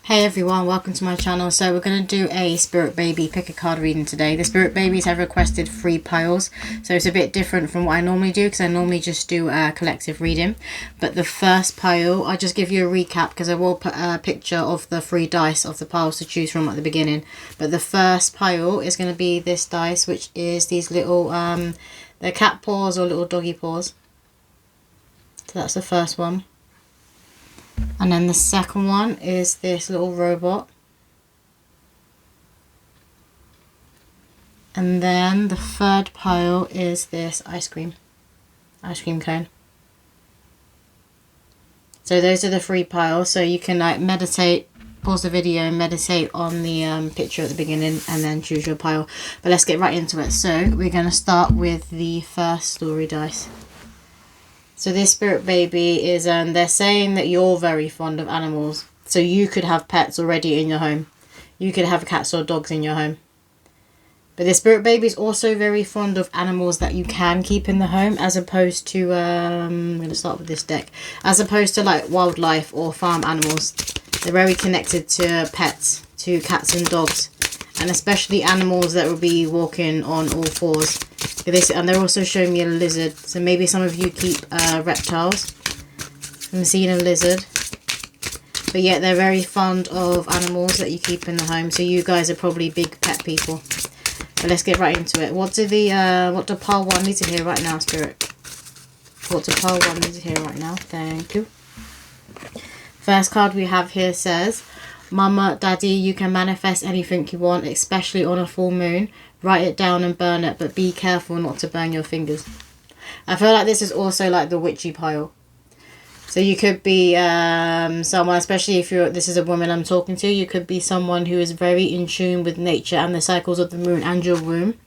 Hey everyone, welcome to my channel. So we're going to do a Spirit Baby pick a card reading today. The Spirit Babies have requested 3 piles, so it's a bit different from what I normally do because I normally just do a collective reading. But the first pile, I'll just give you a recap because I will put a picture of the 3 dice of the piles to choose from at the beginning. But the first pile is going to be this dice, which is these little, they're cat paws or little doggy paws. So that's the first one. And then the second one is this little robot. And then the third pile is this ice cream cone. So those are the 3 piles. So you can like meditate, pause the video and meditate on the picture at the beginning and then choose your pile. But let's get right into it. So we're going to start with the first story dice. So this Spirit Baby is, they're saying that you're very fond of animals. So you could have pets already in your home. You could have cats or dogs in your home. But the Spirit Baby is also very fond of animals that you can keep in the home, as opposed to, I'm going to start with this deck, as opposed to like wildlife or farm animals. They're very connected to pets, to cats and dogs, and especially animals that will be walking on all fours. And they're also showing me a lizard, so maybe some of you keep reptiles. I'm seeing a lizard, but yeah, they're very fond of animals that you keep in the home. So you guys are probably big pet people. But let's get right into it. What do pile 1 need to hear right now, Spirit? What do pile 1 need to hear right now? Thank you. First card we have here says, Mama, Daddy, you can manifest anything you want, especially on a full moon. Write it down and burn it, but be careful not to burn your fingers. I feel like this is also like the witchy pile. So you could be someone, especially if this is a woman I'm talking to, you could be someone who is very in tune with nature and the cycles of the moon and your womb.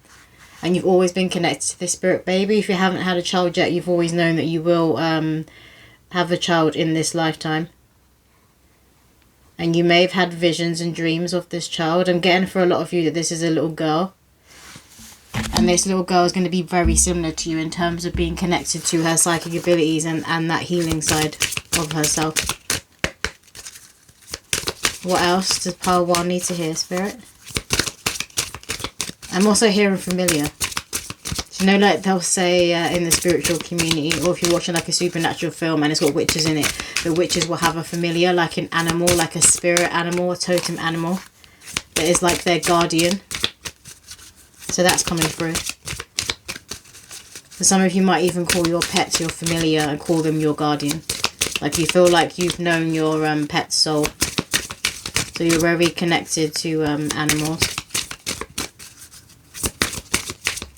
And you've always been connected to this Spirit Baby. If you haven't had a child yet, you've always known that you will have a child in this lifetime. And you may have had visions and dreams of this child. I'm getting for a lot of you that this is a little girl. And this little girl is going to be very similar to you in terms of being connected to her psychic abilities and that healing side of herself. What else does pile 1 need to hear, Spirit? I'm also hearing familiar. So, you know, like they'll say in the spiritual community, or if you're watching like a supernatural film and it's got witches in it, the witches will have a familiar, like an animal, like a spirit animal, a totem animal, that is like their guardian. So that's coming through. For some of you might even call your pets your familiar and call them your guardian. Like you feel like you've known your pet's soul. So you're very connected to animals.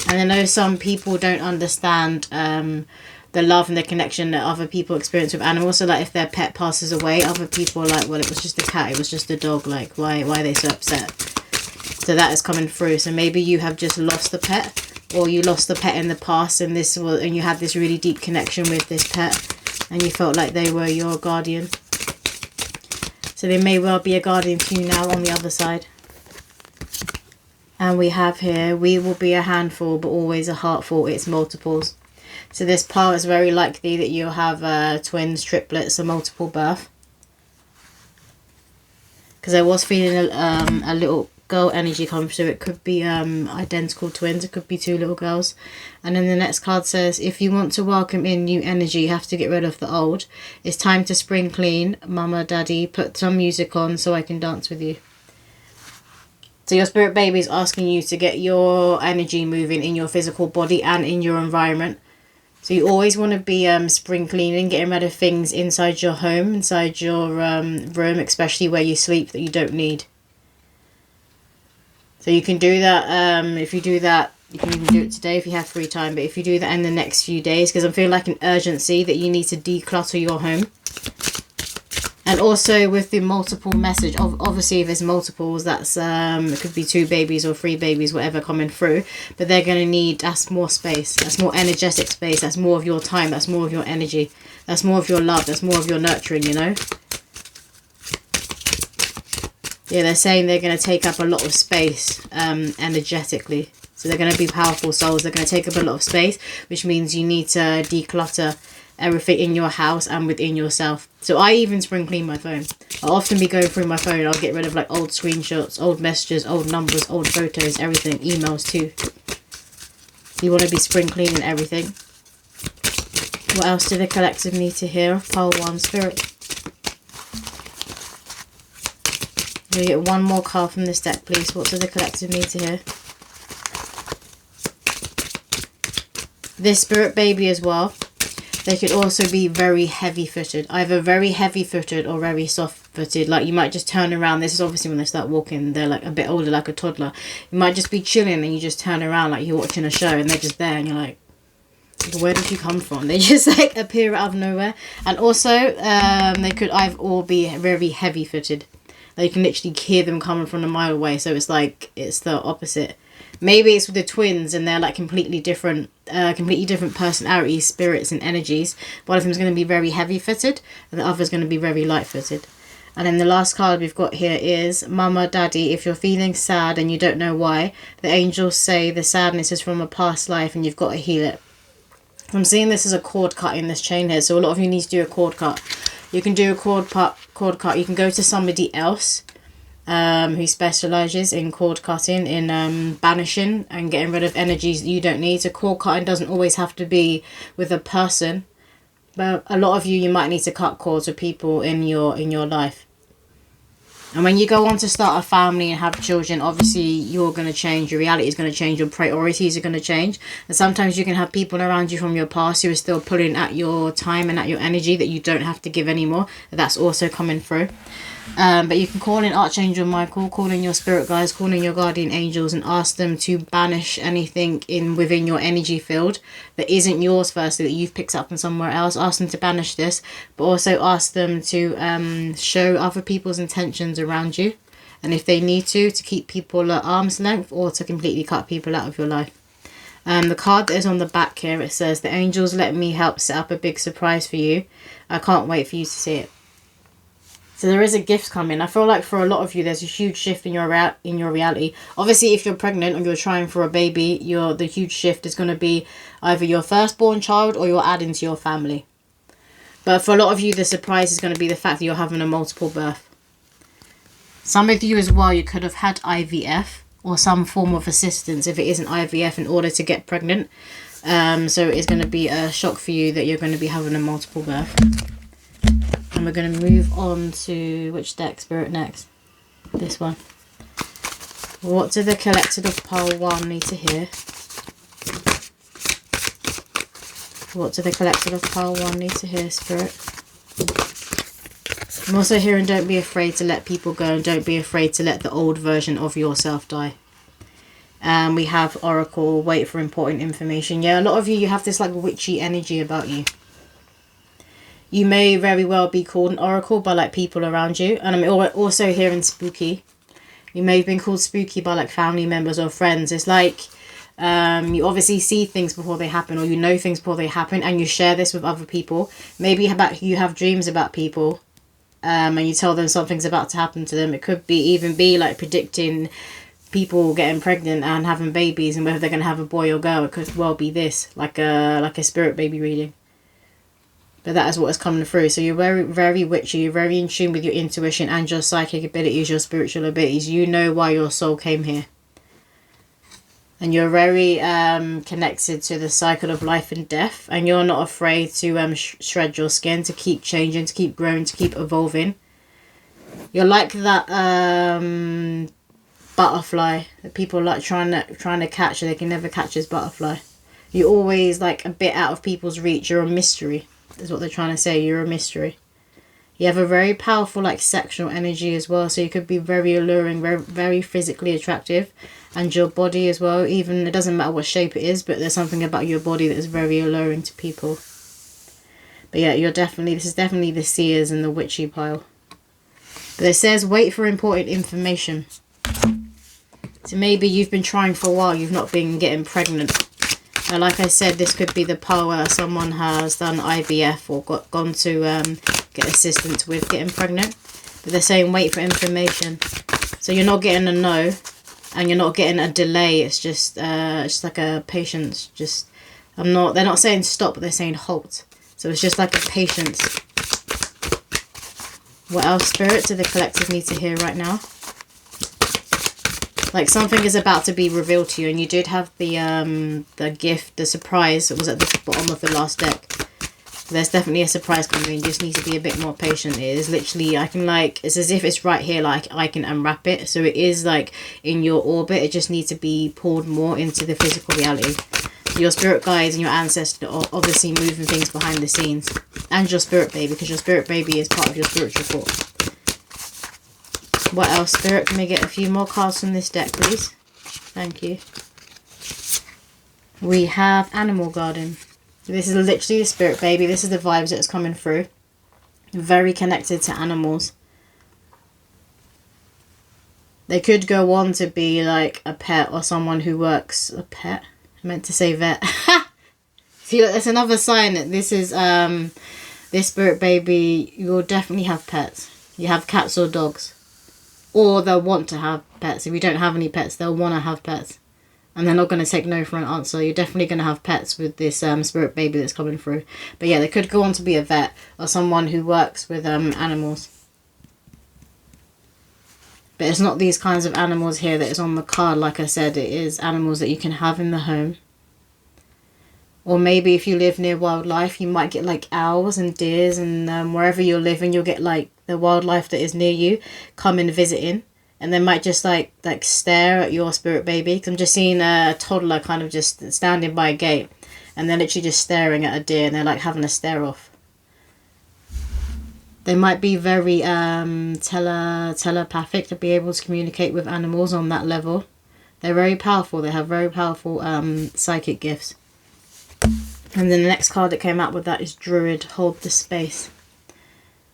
And I know some people don't understand the love and the connection that other people experience with animals. So like if their pet passes away, other people are like, well, it was just a cat, it was just a dog. Like why are they so upset? So that is coming through. So maybe you have just lost the pet, or you lost the pet in the past, and you had this really deep connection with this pet, and you felt like they were your guardian. So they may well be a guardian to you now on the other side. And we have here, we will be a handful, but always a heartful. It's multiples. So this pile is very likely that you'll have twins, triplets, or multiple birth. Because I was feeling a little girl energy come through. It could be identical twins, it could be 2 little girls. And then the next card says, if you want to welcome in new energy, you have to get rid of the old. It's time to spring clean. Mama, Daddy, put some music on so I can dance with you. So your Spirit Baby is asking you to get your energy moving in your physical body and in your environment. So you always want to be spring cleaning, getting rid of things inside your home, inside your room, especially where you sleep, that you don't need. So you can do that, if you do that, you can even do it today if you have free time. But if you do that in the next few days, because I'm feeling like an urgency that you need to declutter your home. And also with the multiple message, obviously if there's multiples, that's it could be 2 babies or 3 babies, whatever coming through. But they're going to need, that's more space, that's more energetic space, that's more of your time, that's more of your energy, that's more of your love, that's more of your nurturing, you know. Yeah, they're saying they're going to take up a lot of space energetically. So they're going to be powerful souls. They're going to take up a lot of space, which means you need to declutter everything in your house and within yourself. So I even spring clean my phone. I'll often be going through my phone. I'll get rid of like old screenshots, old messages, old numbers, old photos, everything, emails too. You want to be spring cleaning everything. What else do the collective need to hear? Pile 1, Spirit. Can we get one more card from this deck, please? What do the collective need to hear? This spirit baby as well. They could also be very heavy-footed. Either very heavy-footed or very soft-footed. Like, you might just turn around. This is obviously when they start walking. They're, like, a bit older, like a toddler. You might just be chilling and you just turn around like you're watching a show and they're just there and you're like, where did you come from? They just, like, appear out of nowhere. And also, they could either all be very heavy-footed. Like, you can literally hear them coming from a mile away. So it's like, it's the opposite. Maybe it's with the twins and they're like completely different personalities, spirits and energies. One of them is going to be very heavy-footed and the other is going to be very light-footed. And then the last card we've got here is Mama, Daddy. If you're feeling sad and you don't know why, the angels say the sadness is from a past life and you've got to heal it. I'm seeing this as a cord cut in this chain here. So a lot of you need to do a cord cut. You can do a cord cut. You can go to somebody else who specialises in cord cutting, in banishing and getting rid of energies that you don't need. So cord cutting doesn't always have to be with a person, but a lot of you might need to cut cords with people in your life. And when you go on to start a family and have children, obviously you're going to change, your reality is going to change, your priorities are going to change. And sometimes you can have people around you from your past who are still pulling at your time and at your energy that you don't have to give anymore. That's also coming through. But you can call in Archangel Michael, call in your spirit guides, call in your guardian angels and ask them to banish anything within your energy field that isn't yours firstly, that you've picked up from somewhere else. Ask them to banish this, but also ask them to show other people's intentions around you. And if they need to keep people at arm's length or to completely cut people out of your life. The card that is on the back here, it says, the angels let me help set up a big surprise for you. I can't wait for you to see it. So there is a gift coming. I feel like for a lot of you, there's a huge shift in your reality. Obviously, if you're pregnant or you're trying for a baby, the huge shift is going to be either your firstborn child or you're adding to your family. But for a lot of you, the surprise is going to be the fact that you're having a multiple birth. Some of you as well, you could have had IVF or some form of assistance if it isn't IVF in order to get pregnant. So it's going to be a shock for you that you're going to be having a multiple birth. And we're going to move on to which deck, Spirit, next? This one. What do the collected of pile 1 need to hear? What do the collected of pile 1 need to hear, Spirit? I'm also hearing don't be afraid to let people go and don't be afraid to let the old version of yourself die. We have Oracle, wait for important information. Yeah, a lot of you have this like witchy energy about you. You may very well be called an oracle by like people around you. And I'm also hearing spooky. You may have been called spooky by like family members or friends. It's like you obviously see things before they happen or you know things before they happen and you share this with other people. Maybe you have dreams about people and you tell them something's about to happen to them. It could even be like predicting people getting pregnant and having babies and whether they're going to have a boy or girl. It could well be this, like a spirit baby reading. But that is what is coming through. So you're very, very witchy. You're very in tune with your intuition and your psychic abilities, your spiritual abilities. You know why your soul came here. And you're very connected to the cycle of life and death. And you're not afraid to shred your skin, to keep changing, to keep growing, to keep evolving. You're like that butterfly that people like trying to catch. They can never catch this butterfly. You're always like a bit out of people's reach. You're a mystery. Is what they're trying to say. You're a mystery. You have a very powerful like sexual energy as well, so you could be very alluring, very, very physically attractive. And your body as well, even it doesn't matter what shape it is, but there's something about your body that is very alluring to people. But yeah, this is definitely the seers and the witchy pile. But it says wait for important information. So maybe you've been trying for a while, you've not been getting pregnant. Like I said, this could be the part where someone has done IVF or gone to get assistance with getting pregnant. But they're saying wait for information. So you're not getting a no and you're not getting a delay. It's just like a patience. They're not saying stop, but they're saying halt. So it's just like a patience. What else, Spirit, do the collective need to hear right now? Like something is about to be revealed to you, and you did have the gift, the surprise that was at the bottom of the last deck. There's definitely a surprise coming. You just need to be a bit more patient. It is literally, I can like, it's as if it's right here, like I can unwrap it. So it is like in your orbit. It just needs to be pulled more into the physical reality. So your spirit guides and your ancestors are obviously moving things behind the scenes. And your spirit baby, because your spirit baby is part of your spiritual core. What else, Spirit? Can we get a few more cards from this deck, please? Thank you. We have Animal Garden. This is literally the spirit baby. This is the vibes that's coming through. Very connected to animals. They could go on to be like a pet or someone who works... A pet? I meant to say vet. See, look, that's another sign that this is... this spirit baby, you'll definitely have pets. You have cats or dogs. Or they'll want to have pets. If you don't have any pets, they'll want to have pets. And they're not going to take no for an answer. You're definitely going to have pets with this spirit baby that's coming through. But yeah, they could go on to be a vet or someone who works with animals. But it's not these kinds of animals here that is on the card. Like I said, it is animals that you can have in the home. Or maybe if you live near wildlife, you might get like owls and deers, and wherever you're living, you'll get like the wildlife that is near you come and visiting. And they might just like stare at your spirit baby. Cause I'm just seeing a toddler kind of just standing by a gate. And they're literally just staring at a deer, and they're like having a stare off. They might be very telepathic to be able to communicate with animals on that level. They're very powerful. They have very powerful psychic gifts. And then the next card that came out with that is Druid, Hold the Space.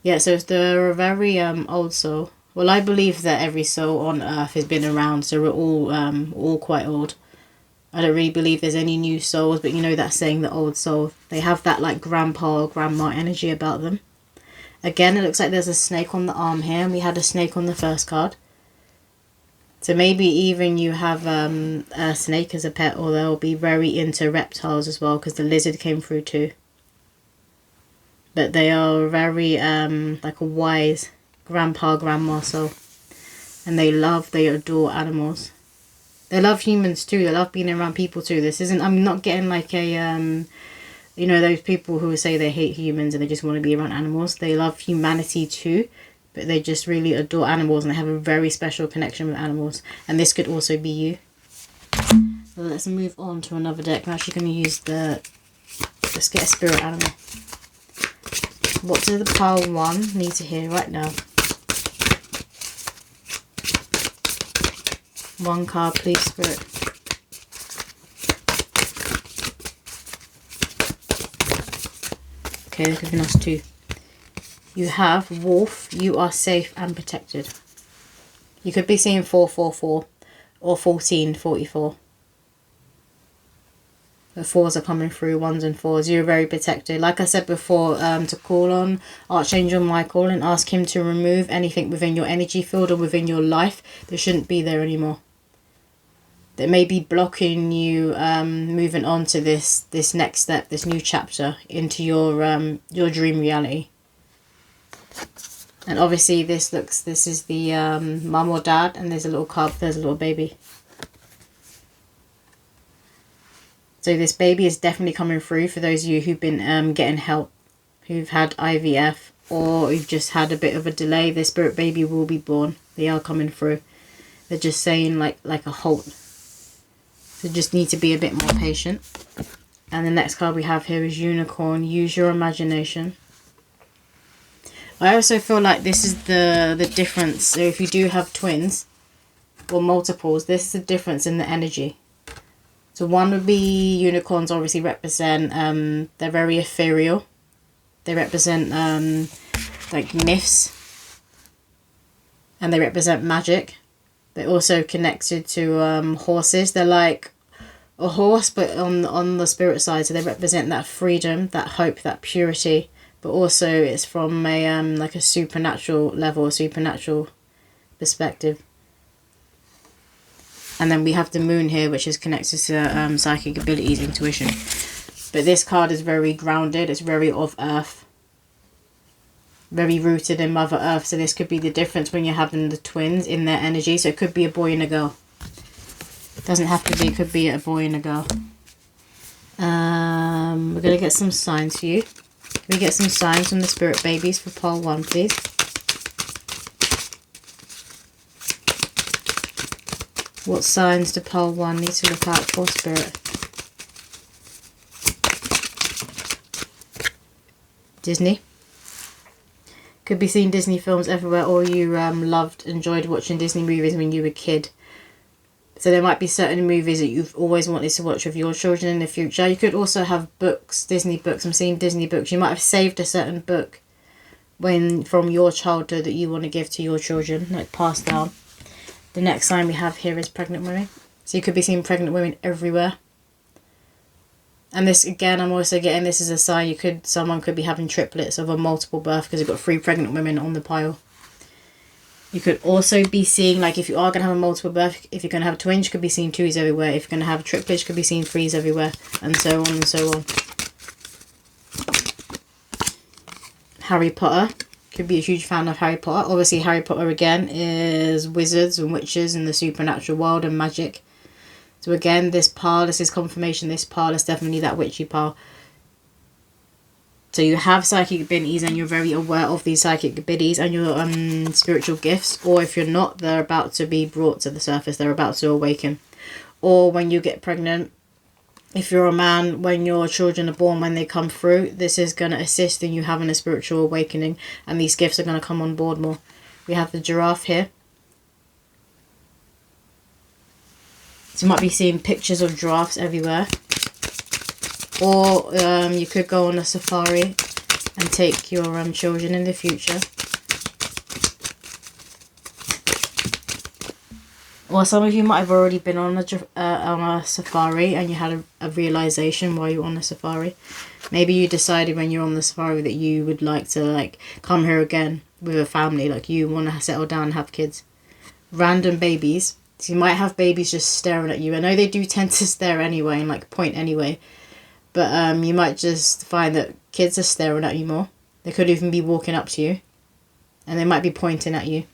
Yeah, so they're a very old soul. Well, I believe that every soul on Earth has been around, so we're all quite old. I don't really believe there's any new souls, but you know that saying, the old soul. They have that like grandpa or grandma energy about them. Again, it looks like there's a snake on the arm here, and we had a snake on the first card. So maybe even you have a snake as a pet, or they'll be very into reptiles as well, because the lizard came through too. But they are very like a wise grandpa, grandma soul. And they adore animals. They love humans too. They love being around people too. This isn't, I'm not getting like a, you know, those people who say they hate humans and they just want to be around animals. They love humanity too. But they just really adore animals, and they have a very special connection with animals. And this could also be you. So let's move on to another deck. I'm actually going to use let's get a spirit animal. What does the pile 1 need to hear right now? 1 card, please, Spirit. Okay, they're giving us 2. You have Wolf, you are safe and protected. You could be seeing 444 or 1444. The 4s are coming through, 1s and 4s. You're very protected. Like I said before, to call on Archangel Michael and ask him to remove anything within your energy field or within your life that shouldn't be there anymore. That may be blocking you moving on to this next step, this new chapter into your dream reality. And obviously this is the mum or dad, and there's a little cub, there's a little baby. So this baby is definitely coming through for those of you who've been getting help, who've had IVF, or who've just had a bit of a delay. The spirit baby will be born. They are coming through. They're just saying like a halt. So just need to be a bit more patient. And the next card we have here is Unicorn. Use your imagination. I also feel like this is the difference. So if you do have twins or multiples, this is the difference in the energy. So one would be unicorns obviously represent, they're very ethereal. They represent like myths. And they represent magic. They're also connected to horses. They're like a horse, but on the spirit side. So they represent that freedom, that hope, that purity. But also it's from a like a supernatural level, a supernatural perspective. And then we have the moon here, which is connected to psychic abilities, intuition. But this card is very grounded. It's very of earth. very rooted in Mother Earth. So this could be the difference when you're having the twins in their energy. So it could be a boy and a girl. Doesn't have to be, it could be a boy and a girl. We're going to get some signs for you. Can we get some signs from the spirit babies for pole 1, please? What signs do pole 1 need to look out for, spirit? Disney. Could be seeing Disney films everywhere, or you enjoyed watching Disney movies when you were a kid. So there might be certain movies that you've always wanted to watch with your children in the future. You could also have books, Disney books. I'm seeing Disney books. You might have saved a certain book from your childhood that you want to give to your children, like passed down. The next sign we have here is pregnant women. So you could be seeing pregnant women everywhere. And this, again, I'm also getting this as a sign someone could be having triplets of a multiple birth because you've got 3 pregnant women on the pile. You could also be seeing, like, if you are going to have a multiple birth, if you're going to have twins, you could be seeing 2s everywhere. If you're going to have triplets, you could be seeing 3s everywhere, and so on and so on. Harry Potter. Could be a huge fan of Harry Potter. Obviously, Harry Potter, again, is wizards and witches in the supernatural world and magic. So, again, this is confirmation. This pile is definitely that witchy pile. So you have psychic abilities and you're very aware of these psychic abilities and your spiritual gifts. Or if you're not, they're about to be brought to the surface. They're about to awaken. Or when you get pregnant, if you're a man, when your children are born, when they come through, this is going to assist in you having a spiritual awakening. And these gifts are going to come on board more. We have the giraffe here. So you might be seeing pictures of giraffes everywhere. Or you could go on a safari and take your children in the future. Or some of you might have already been on a safari and you had a realization while you were on the safari. Maybe you decided when you're on the safari that you would like to come here again with a family. Like you want to settle down and have kids. Random babies. So you might have babies just staring at you. I know they do tend to stare anyway and point anyway. But you might just find that kids are staring at you more. They could even be walking up to you. And they might be pointing at you.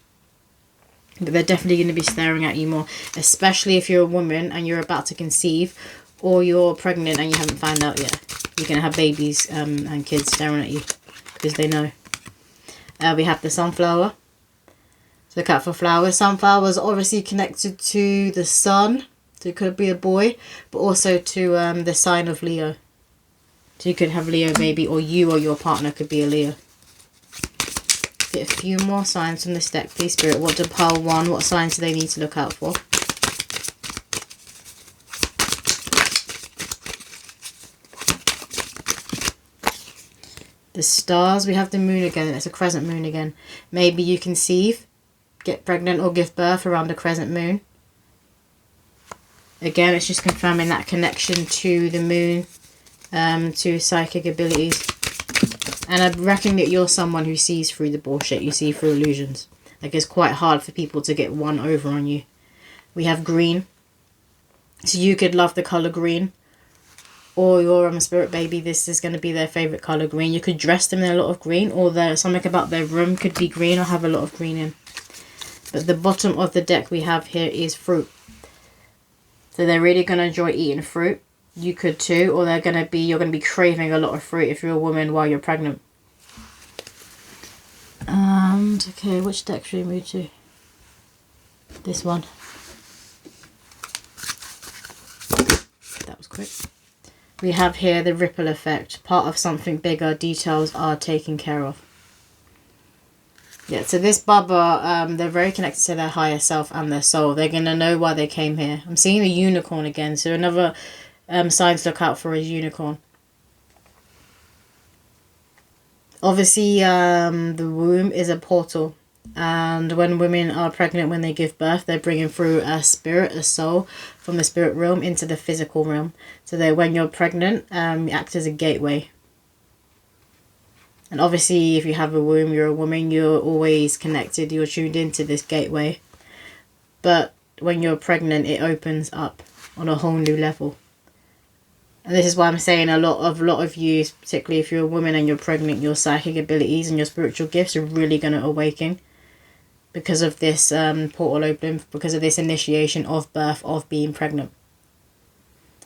But they're definitely going to be staring at you more. Especially if you're a woman and you're about to conceive. Or you're pregnant and you haven't found out yet. You're going to have babies and kids staring at you. Because they know. We have the sunflower. So look out for flowers. Sunflowers are obviously connected to the sun. So it could be a boy. But also to the sign of Leo. So you could have Leo maybe, or you or your partner could be a Leo. Get a few more signs from this deck, please, Spirit. What do pile 1, what signs do they need to look out for? The stars, we have the moon again. It's a crescent moon again. Maybe you conceive, get pregnant or give birth around a crescent moon. Again, it's just confirming that connection to the moon. To psychic abilities. And I reckon that you're someone who sees through the bullshit. You see through illusions. Like it's quite hard for people to get one over on you. We have green. So you could love the colour green. Or your spirit baby, this is going to be their favourite colour green. You could dress them in a lot of green. Or something about their room could be green or have a lot of green in. But the bottom of the deck we have here is fruit. So they're really going to enjoy eating fruit. You could too, or you're going to be craving a lot of fruit if you're a woman while you're pregnant. And okay, which deck should we move to? This one. That was quick. We have here the ripple effect. Part of something bigger. Details are taken care of. Yeah, so this Baba, they're very connected to their higher self and their soul. They're going to know why they came here. I'm seeing a unicorn again, so another signs to look out for is unicorn. Obviously, the womb is a portal. And when women are pregnant, when they give birth, they're bringing through a spirit, a soul, from the spirit realm into the physical realm. So that when you're pregnant, you act as a gateway. And obviously, if you have a womb, you're a woman, you're always connected, you're tuned into this gateway. But when you're pregnant, it opens up on a whole new level. And this is why I'm saying a lot of you, particularly if you're a woman and you're pregnant, your psychic abilities and your spiritual gifts are really going to awaken because of this portal opening, because of this initiation of birth, of being pregnant.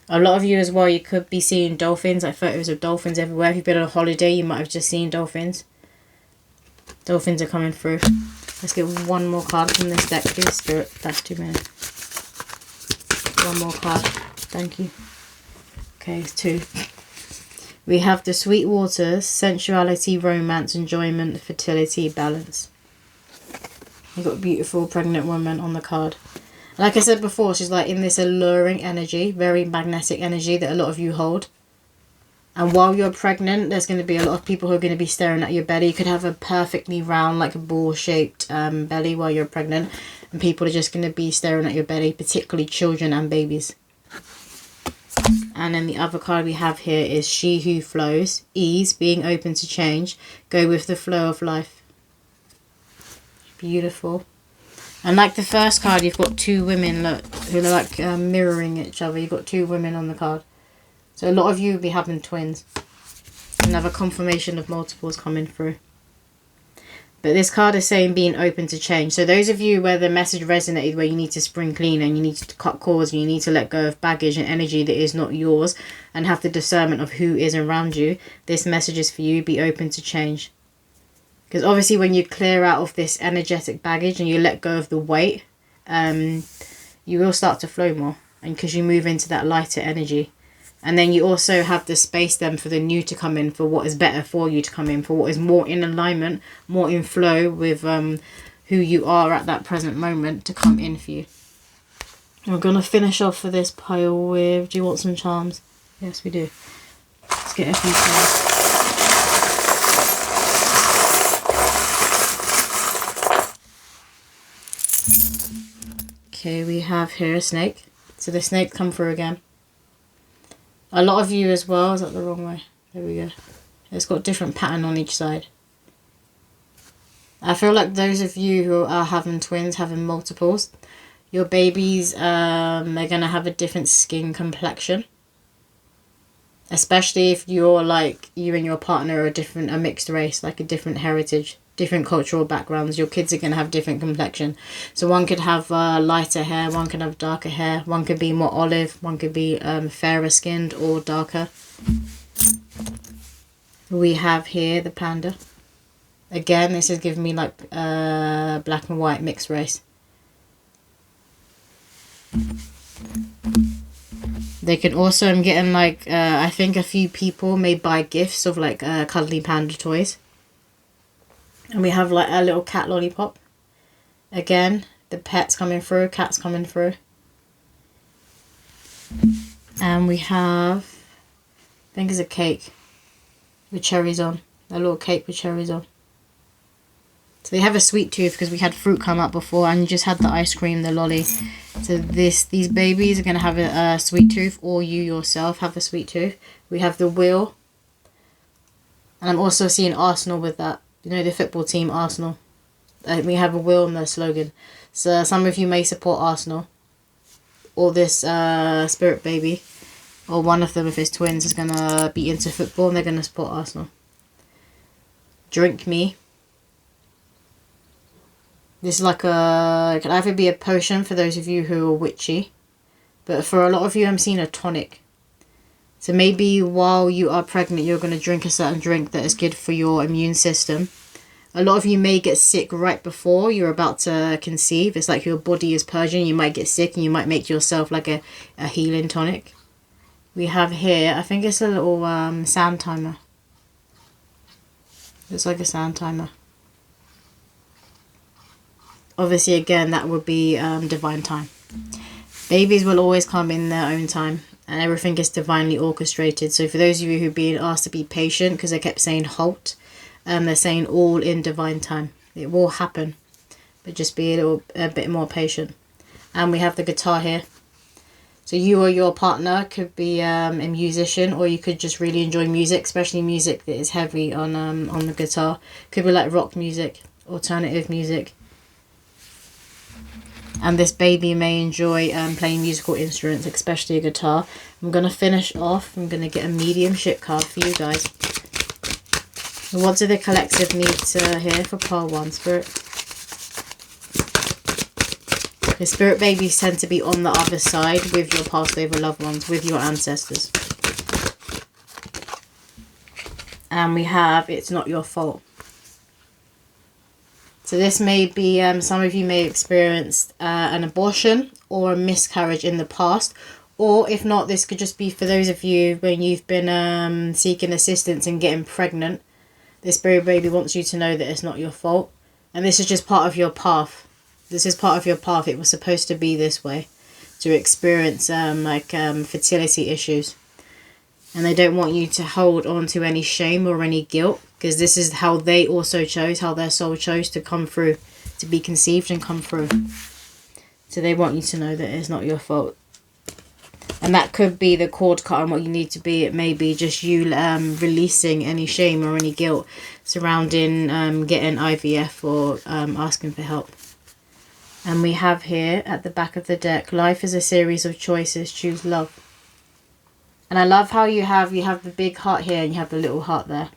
A lot of you as well, you could be seeing dolphins, like photos of dolphins everywhere. If you've been on a holiday, you might have just seen dolphins. Dolphins are coming through. Let's get one more card from this deck, please, Spirit. That's too many. One more card. Thank you. Okay, 2. We have the sweet waters, sensuality, romance, enjoyment, fertility, balance. You've got a beautiful pregnant woman on the card. Like I said before, she's like in this alluring energy, very magnetic energy that a lot of you hold. And while you're pregnant, there's going to be a lot of people who are going to be staring at your belly. You could have a perfectly round, like a ball-shaped belly while you're pregnant. And people are just going to be staring at your belly, particularly children and babies. And then the other card we have here is She Who Flows. Ease, being open to change. Go with the flow of life. Beautiful. And like the first card, you've got 2 women, look, who are like mirroring each other. You've got 2 women on the card. So a lot of you will be having twins. Another confirmation of multiples coming through. But this card is saying being open to change. So those of you where the message resonated, where you need to spring clean and you need to cut cords and you need to let go of baggage and energy that is not yours and have the discernment of who is around you, this message is for you. Be open to change. Because obviously when you clear out of this energetic baggage and you let go of the weight, you will start to flow more. And because you move into that lighter energy. And then you also have the space then for the new to come in, for what is better for you to come in, for what is more in alignment, more in flow with who you are at that present moment to come in for you. We're going to finish off for this pile with, do you want some charms? Yes, we do. Let's get a few charms. Okay, we have here a snake. So the snake come through again. A lot of you as well. Is that the wrong way? There we go. It's got different pattern on each side. I feel like those of you who are having twins, having multiples, your babies are going to have a different skin complexion. Especially if you're like, you and your partner are a mixed race, like a different heritage, different cultural backgrounds. Your kids are going to have different complexion. So one could have lighter hair, one could have darker hair, one could be more olive, one could be fairer skinned or darker. We have here the panda. Again, this is giving me like black and white mixed race. They can also, I'm getting like, I think a few people may buy gifts of like cuddly panda toys. And we have like a little cat lollipop. Again, the pet's coming through, cat's coming through. And we have, I think it's a cake with cherries on. A little cake with cherries on. So they have a sweet tooth because we had fruit come up before and you just had the ice cream, the lolly. So these babies are going to have a sweet tooth, or you yourself have a sweet tooth. We have the wheel. And I'm also seeing Arsenal with that. You know, the football team, Arsenal. We have a wheel in their slogan. So some of you may support Arsenal. Or this spirit baby. Or one of them, if it's twins, is going to be into football and they're going to support Arsenal. Drink me. This is like it could either be a potion for those of you who are witchy. But for a lot of you, I'm seeing a tonic. So maybe while you are pregnant, you're going to drink a certain drink that is good for your immune system. A lot of you may get sick right before you're about to conceive. It's like your body is purging. You might get sick and you might make yourself like a healing tonic. We have here, I think it's a little sand timer. It's like a sand timer. Obviously, again, that would be divine time. Babies will always come in their own time. And everything is divinely orchestrated. So for those of you who are being asked to be patient, because they kept saying halt, they're saying all in divine time. It will happen. But just be a bit more patient. And we have the guitar here. So you or your partner could be a musician, or you could just really enjoy music, especially music that is heavy on the guitar. Could be like rock music, alternative music. And this baby may enjoy playing musical instruments, especially a guitar. I'm going to finish off. I'm going to get a mediumship card for you guys. What do the collective need to hear for pile 1, Spirit? The spirit babies tend to be on the other side with your passed over loved ones, with your ancestors. And we have, it's not your fault. So this may be, some of you may have experienced an abortion or a miscarriage in the past. Or if not, this could just be for those of you when you've been seeking assistance in getting pregnant. This spirit baby wants you to know that it's not your fault. And this is just part of your path. This is part of your path. It was supposed to be this way. To experience fertility issues. And they don't want you to hold on to any shame or any guilt. Because this is how they also chose, how their soul chose to come through. To be conceived and come through. So they want you to know that it's not your fault. And that could be the cord cut and what you need to be. It may be just you releasing any shame or any guilt surrounding getting IVF or asking for help. And we have here at the back of the deck, life is a series of choices, choose love. And I love how you have the big heart here and you have the little heart there.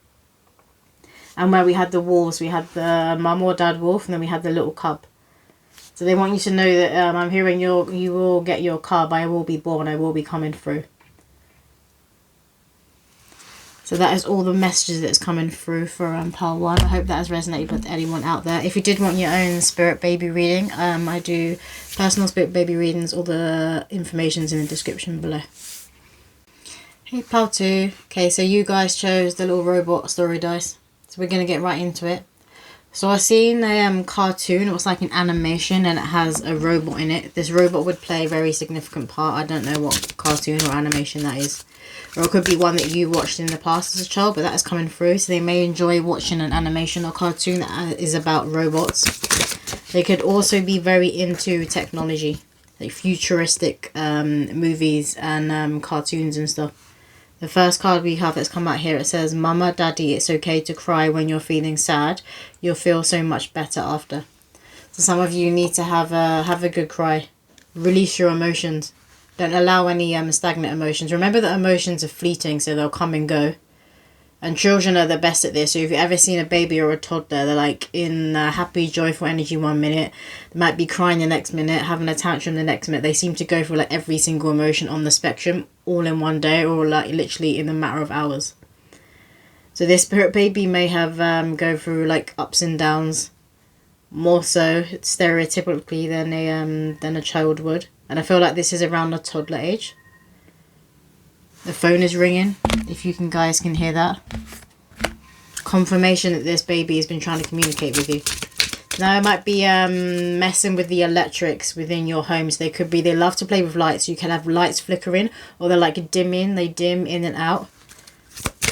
And where we had the wolves, we had the mum or dad wolf and then we had the little cub. So they want you to know that I'm hearing you will get your cub. I will be born. I will be coming through. So that is all the messages that's coming through for pile 1. I hope that has resonated with anyone out there. If you did want your own spirit baby reading, I do personal spirit baby readings. All the information's in the description below. Hey, pile 2. Okay, so you guys chose the little robot story dice. So we're going to get right into it. So I seen a cartoon. It was like an animation and it has a robot in it. This robot would play a very significant part. I don't know what cartoon or animation that is. Or it could be one that you watched in the past as a child, but that is coming through. So they may enjoy watching an animation or cartoon that is about robots. They could also be very into technology, like futuristic movies and cartoons and stuff. The first card we have that's come out here, it says, Mama, Daddy, it's okay to cry when you're feeling sad. You'll feel so much better after. So some of you need to have a good cry. Release your emotions. Don't allow any stagnant emotions. Remember that emotions are fleeting, so they'll come and go. And children are the best at this. So if you've ever seen a baby or a toddler, they're like in happy, joyful energy 1 minute. They might be crying the next minute, having a tantrum the next minute. They seem to go through like every single emotion on the spectrum all in one day or like literally in a matter of hours. So this spirit baby may have go through like ups and downs, more so stereotypically than a child would. And I feel like this is around the toddler age. The phone is ringing, if you guys can hear that. Confirmation that this baby has been trying to communicate with you. Now it might be messing with the electrics within your homes. They could be, they love to play with lights. You can have lights flickering or they're like dimming. They dim in and out.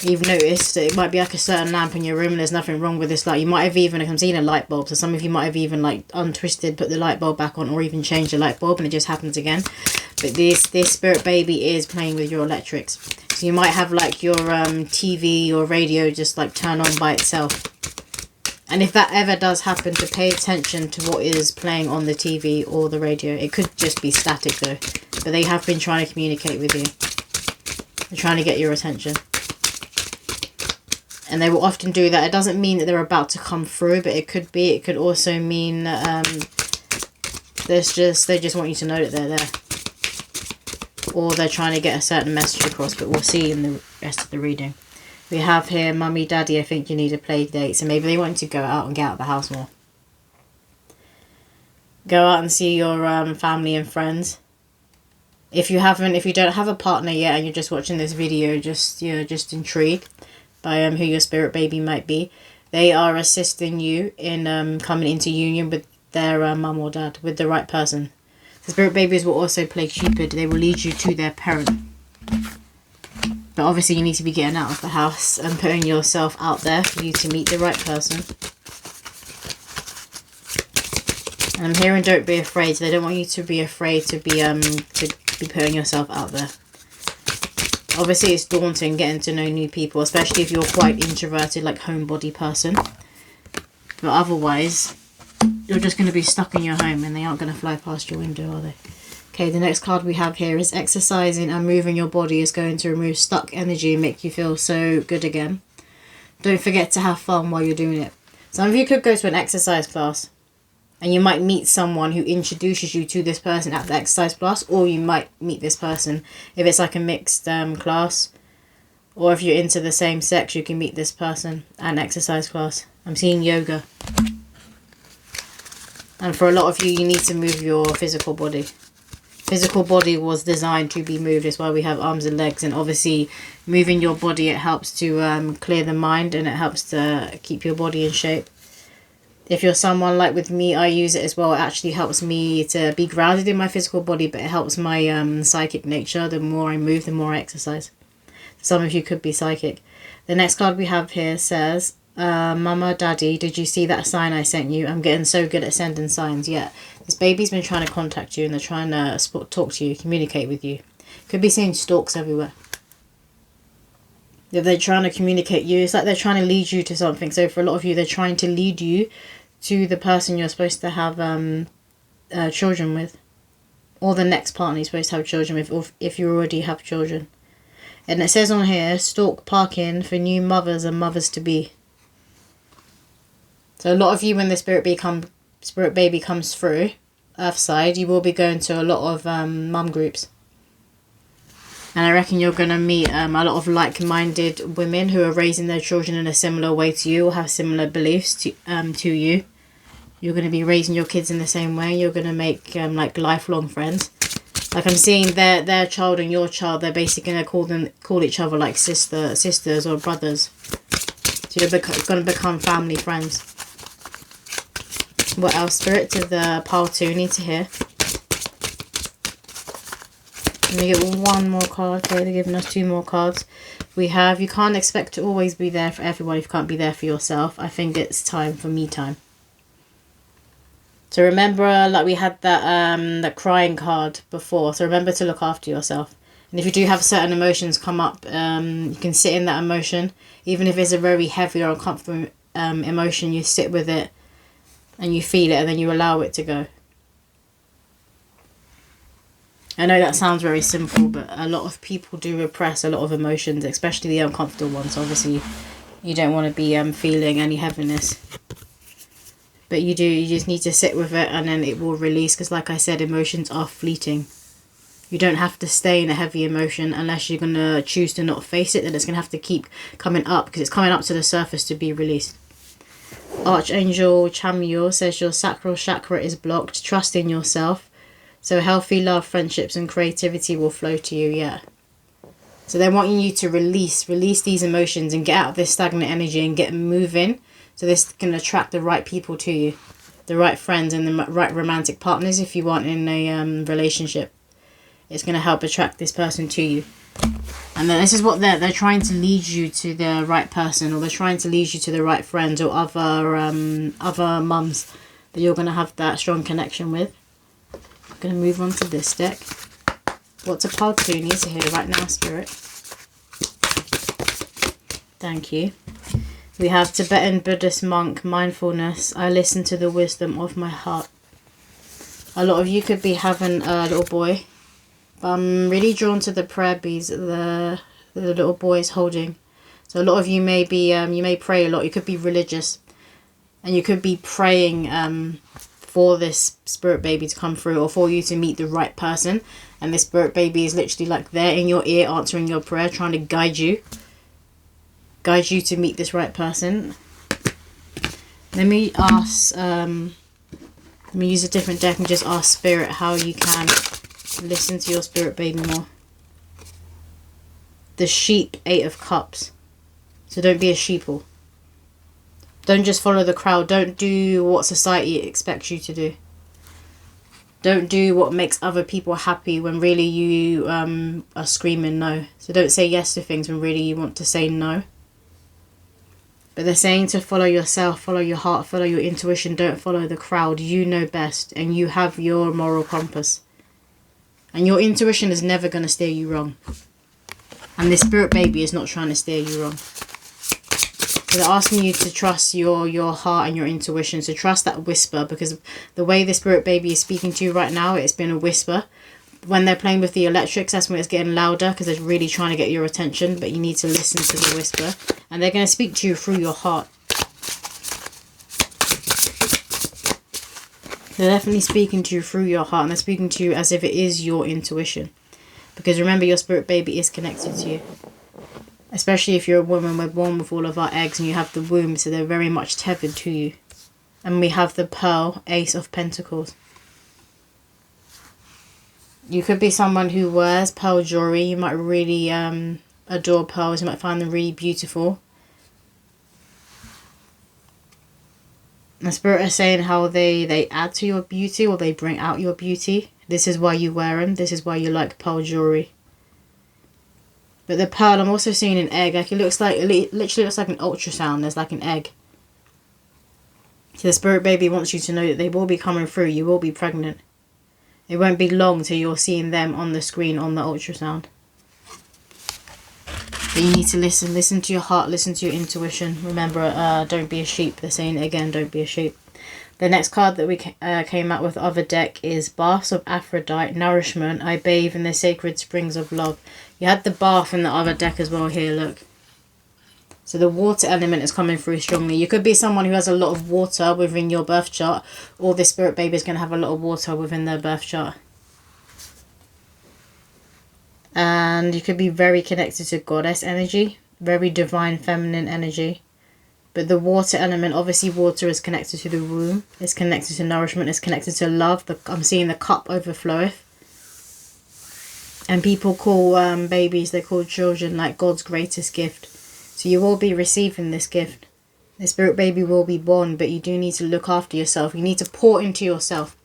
You've noticed that it might be like a certain lamp in your room and there's nothing wrong with this light. You might have even, I'm seeing a light bulb, so some of you might have even like untwisted, put the light bulb back on or even changed the light bulb and it just happens again. But this spirit baby is playing with your electrics. So you might have like your TV or radio just like turn on by itself. And if that ever does happen, to pay attention to what is playing on the TV or the radio. It could just be static though. But they have been trying to communicate with you. They're trying to get your attention. And they will often do that. It doesn't mean that they're about to come through, but it could be. It could also mean that they just want you to know that they're there. Or they're trying to get a certain message across, but we'll see in the rest of the reading. We have here, Mummy, Daddy, I think you need a play date. So maybe they want you to go out and get out of the house more. Go out and see your family and friends. If you don't have a partner yet and you're just watching this video, you're just intrigued by who your spirit baby might be. They are assisting you in coming into union with their mum or dad, with the right person. The spirit babies will also play Cupid. They will lead you to their parent. But obviously you need to be getting out of the house and putting yourself out there for you to meet the right person. And I'm hearing don't be afraid. So they don't want you to be afraid to be putting yourself out there. Obviously it's daunting getting to know new people, especially if you're quite introverted, like homebody person. But otherwise, you're just going to be stuck in your home and they aren't going to fly past your window, are they? Okay, the next card we have here is exercising and moving your body is going to remove stuck energy and make you feel so good again. Don't forget to have fun while you're doing it. Some of you could go to an exercise class and you might meet someone who introduces you to this person at the exercise class, or you might meet this person if it's like a mixed class, or if you're into the same sex, you can meet this person at an exercise class. I'm seeing yoga. And for a lot of you, you need to move your physical body. Physical body was designed to be moved. That's why we have arms and legs. And obviously, moving your body, it helps to clear the mind and it helps to keep your body in shape. If you're someone like with me, I use it as well. It actually helps me to be grounded in my physical body, but it helps my psychic nature. The more I move, the more I exercise. Some of you could be psychic. The next card we have here says, Mama, Daddy, did you see that sign I sent you? I'm getting so good at sending signs. Yeah, this baby's been trying to contact you and they're trying to talk to you, communicate with you. Could be seeing stalks everywhere. If they're trying to communicate you, it's like they're trying to lead you to something. So for a lot of you, they're trying to lead you to the person you're supposed to have children with. Or the next partner you're supposed to have children with, or if you already have children. And it says on here, stalk parking for new mothers and mothers-to-be. So a lot of you, when the spirit baby comes through, Earthside, you will be going to a lot of mum groups. And I reckon you're going to meet a lot of like-minded women who are raising their children in a similar way to you or have similar beliefs to you. You're going to be raising your kids in the same way. You're going to make like lifelong friends. Like I'm seeing their child and your child, they're basically going to call each other like sisters or brothers. So you're going to become family friends. What else? Spirit to the pile 2 need to hear. Let me get one more card. Okay, they're giving us 2 more cards. We have, you can't expect to always be there for everyone if you can't be there for yourself. I think it's time for me time. So remember, like we had that crying card before. So remember to look after yourself. And if you do have certain emotions come up, you can sit in that emotion. Even if it's a very heavy or uncomfortable emotion, you sit with it and you feel it and then you allow it to go. I know that sounds very simple, but a lot of people do repress a lot of emotions, especially the uncomfortable ones. Obviously, you don't want to be feeling any heaviness. But you just need to sit with it and then it will release. Because like I said, emotions are fleeting. You don't have to stay in a heavy emotion unless you're going to choose to not face it. Then it's going to have to keep coming up because it's coming up to the surface to be released. Archangel Chamuel says your sacral chakra is blocked. Trust in yourself. So healthy love, friendships and creativity will flow to you, yeah. So they're wanting you to release these emotions and get out of this stagnant energy and get moving. So this can attract the right people to you. The right friends and the right romantic partners if you want in a relationship. It's going to help attract this person to you. And then this is what they're trying to lead you to the right person, or they're trying to lead you to the right friends or other mums that you're going to have that strong connection with. I'm going to move on to this deck. What's a pile 2 need to hear right now, Spirit? Thank you. We have Tibetan Buddhist monk, mindfulness. I listen to the wisdom of my heart. A lot of you could be having a little boy. But I'm really drawn to the prayer beads that the little boy is holding. So a lot of you may be, you may pray a lot. You could be religious. And you could be praying for this spirit baby to come through or for you to meet the right person. And this spirit baby is literally like there in your ear answering your prayer, trying to guide you to meet this right person. Let me ask, let me use a different deck and just ask Spirit how you can listen to your spirit baby more. The sheep, 8 of cups. So don't be a sheeple. Don't just follow the crowd. Don't do what society expects you to do. Don't do what makes other people happy when really you are screaming no. So don't say yes to things when really you want to say no. But they're saying to follow yourself, follow your heart, follow your intuition. Don't follow the crowd. You know best and you have your moral compass. And your intuition is never going to steer you wrong. And this spirit baby is not trying to steer you wrong. So they're asking you to trust your heart and your intuition. So trust that whisper, because the way the spirit baby is speaking to you right now, it's been a whisper. when they're playing with the electrics, that's when it's getting louder because they're really trying to get your attention, but you need to listen to the whisper. And they're going to speak to you through your heart. They're definitely speaking to you through your heart, and they're speaking to you as if it is your intuition. Because remember, your spirit baby is connected to you. Especially if you're a woman, we're born with all of our eggs and you have the womb, so they're very much tethered to you. And we have the Pearl, Ace of Pentacles. You could be someone who wears pearl jewelry. You might really adore pearls. You might find them really beautiful. The spirit is saying how they add to your beauty, or they bring out your beauty. This is why you wear them. This is why you like pearl jewelry. But the pearl, I'm also seeing an egg. Like it literally looks like an ultrasound. There's like an egg. So the spirit baby wants you to know that they will be coming through. You will be pregnant. It won't be long till you're seeing them on the screen on the ultrasound. But you need to listen. Listen to your heart. Listen to your intuition. Remember, don't be a sheep. They're saying it again, don't be a sheep. The next card that we came out with the other deck is Baths of Aphrodite, Nourishment. I bathe in the sacred springs of love. You had the bath in the other deck as well here, look. So the water element is coming through strongly. You could be someone who has a lot of water within your birth chart, or this spirit baby is going to have a lot of water within their birth chart. And you could be very connected to goddess energy, very divine feminine energy. But the water element, obviously water is connected to the womb, it's connected to nourishment, it's connected to love. I'm seeing the cup overfloweth. And people call babies, they call children like God's greatest gift. So you will be receiving this gift. The spirit baby will be born, but you do need to look after yourself. You need to pour into yourself.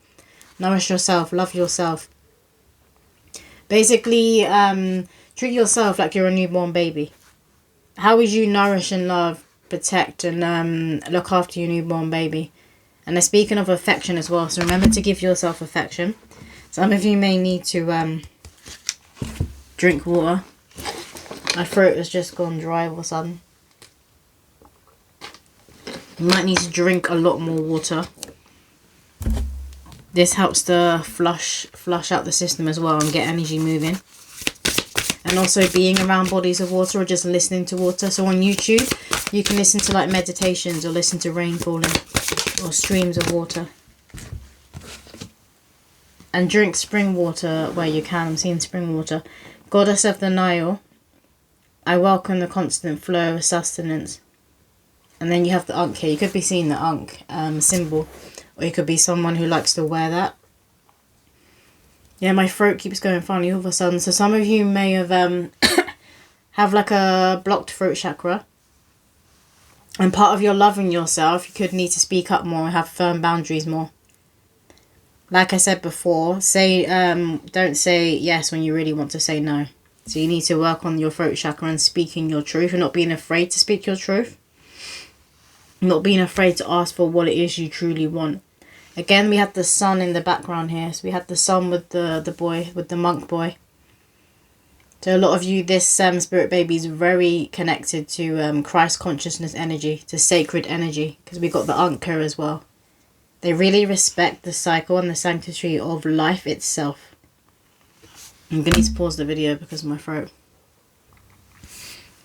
Nourish yourself, love yourself. Basically, treat yourself like you're a newborn baby. How would you nourish and love, protect and look after your newborn baby? And they're speaking of affection as well, so remember to give yourself affection. Some of you may need to drink water. My throat has just gone dry all of a sudden. You might need to drink a lot more water. This helps to flush out the system as well and get energy moving. And also being around bodies of water or just listening to water. So on YouTube, you can listen to like meditations or listen to rain falling or streams of water. And drink spring water where you can. I'm seeing spring water. Goddess of the Nile, I welcome the constant flow of sustenance. And then you have the Ankh here. You could be seeing the Ankh symbol. Or you could be someone who likes to wear that. Yeah, my throat keeps going funny all of a sudden. So some of you may have have like a blocked throat chakra. And part of your loving yourself, you could need to speak up more and have firm boundaries more. Like I said before, don't say yes when you really want to say no. So you need to work on your throat chakra and speaking your truth and not being afraid to speak your truth. Not being afraid to ask for what it is you truly want. Again, we had the sun in the background here. So we had the sun with the boy, with the monk boy. So a lot of you, this spirit baby is very connected to Christ consciousness energy, to sacred energy. Because we got the Ankh here as well. They really respect the cycle and the sanctity of life itself. I'm going to need to pause the video because of my throat.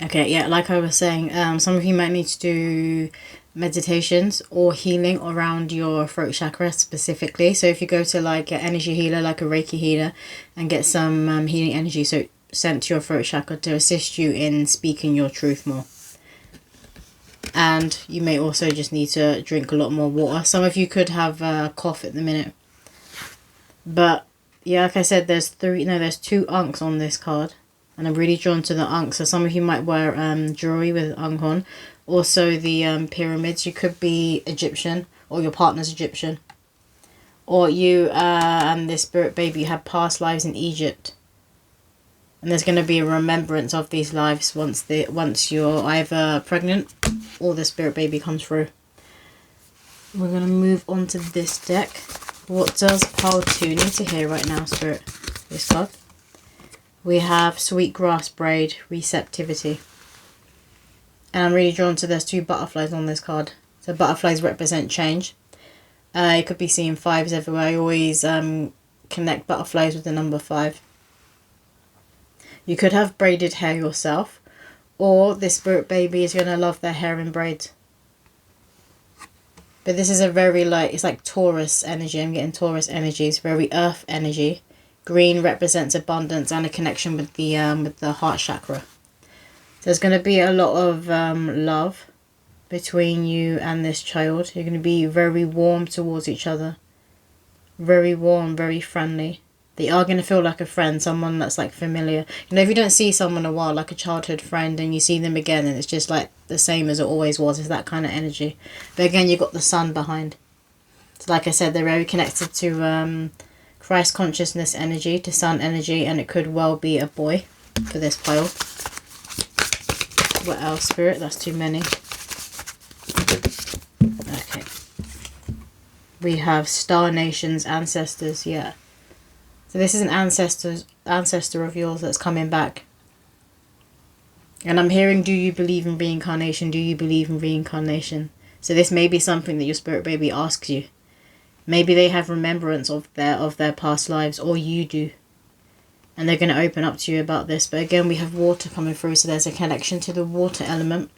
Okay, yeah, like I was saying, some of you might need to do meditations or healing around your throat chakra specifically. So if you go to like an energy healer, like a Reiki healer, and get some healing energy sent to your throat chakra to assist you in speaking your truth more. And you may also just need to drink a lot more water. Some of you could have a cough at the minute. But yeah, like I said, there's two Ankhs on this card. And I'm really drawn to the Ankh. So some of you might wear jewelry with Ankh on. Also the pyramids. You could be Egyptian or your partner's Egyptian. Or you and this spirit baby had past lives in Egypt. And there's going to be a remembrance of these lives once you're either pregnant or the spirit baby comes through. We're going to move on to this deck. What does pile 2 need to hear right now, spirit? This card. We have Sweetgrass Braid, Receptivity. And I'm really drawn to there's 2 butterflies on this card. So butterflies represent change. You could be seeing 5s everywhere. I always connect butterflies with the number 5. You could have braided hair yourself, or this spirit baby is going to love their hair in braids. But this is a very it's like Taurus energy. I'm getting Taurus energy. It's very earth energy. Green represents abundance and a connection with the heart chakra. So there's going to be a lot of love between you and this child. You're going to be very warm towards each other. Very warm, very friendly. They are going to feel like a friend, someone that's like familiar. You know, if you don't see someone in a while, like a childhood friend, and you see them again and it's just like the same as it always was, it's that kind of energy. But again, you've got the sun behind. So like I said, they're very connected to Christ consciousness energy, to sun energy, and it could well be a boy for this pile. What else, Spirit? That's too many. Okay. We have star nations, ancestors, yeah. So this is an ancestor of yours that's coming back. And I'm hearing, do you believe in reincarnation? Do you believe in reincarnation? So this may be something that your spirit baby asks you. Maybe they have remembrance of their past lives, or you do. And they're going to open up to you about this. But again, we have water coming through, so there's a connection to the water element.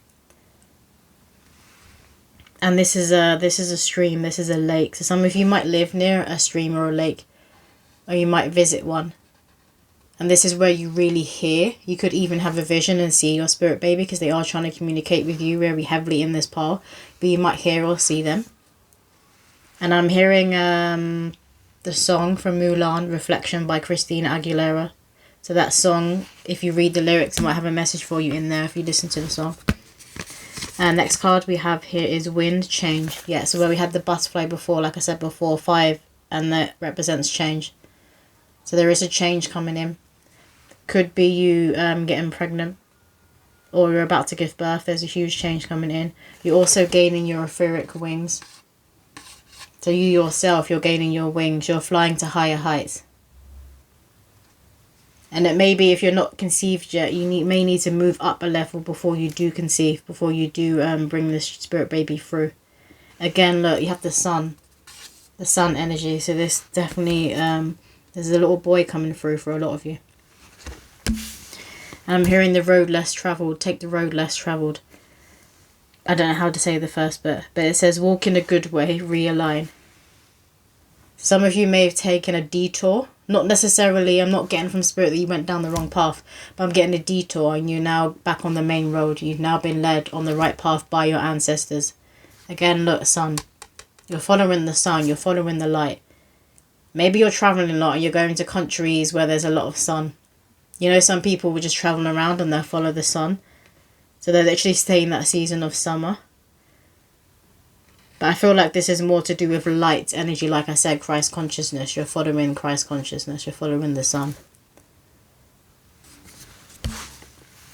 And this is a stream, this is a lake. So some of you might live near a stream or a lake, or you might visit one. And this is where you really hear. You could even have a vision and see your spirit baby, because they are trying to communicate with you very heavily in this pile. But you might hear or see them. And I'm hearing the song from Mulan, Reflection by Christina Aguilera. So that song, if you read the lyrics, it might have a message for you in there if you listen to the song. And next card we have here is Wind, Change. Yeah, so where we had the butterfly before, like I said before, 5, and that represents change. So there is a change coming in. Could be you getting pregnant, or you're about to give birth. There's a huge change coming in. You're also gaining your etheric wings. So you yourself, you're gaining your wings. You're flying to higher heights. And it may be, if you're not conceived yet, you may need to move up a level before you do conceive, before you do bring this spirit baby through. Again, look, you have the sun energy. So this definitely, there's a little boy coming through for a lot of you. And I'm hearing the road less travelled. Take the road less travelled. I don't know how to say the first bit, but it says walk in a good way, realign. Some of you may have taken a detour. Not necessarily, I'm not getting from spirit that you went down the wrong path, but I'm getting a detour and you're now back on the main road. You've now been led on the right path by your ancestors. Again, look, sun. You're following the sun, you're following the light. Maybe you're travelling a lot and you're going to countries where there's a lot of sun. You know, some people will just travel around and they'll follow the sun. So they're literally staying in that season of summer. But I feel like this is more to do with light energy. Like I said, Christ consciousness. You're following Christ consciousness. You're following the sun.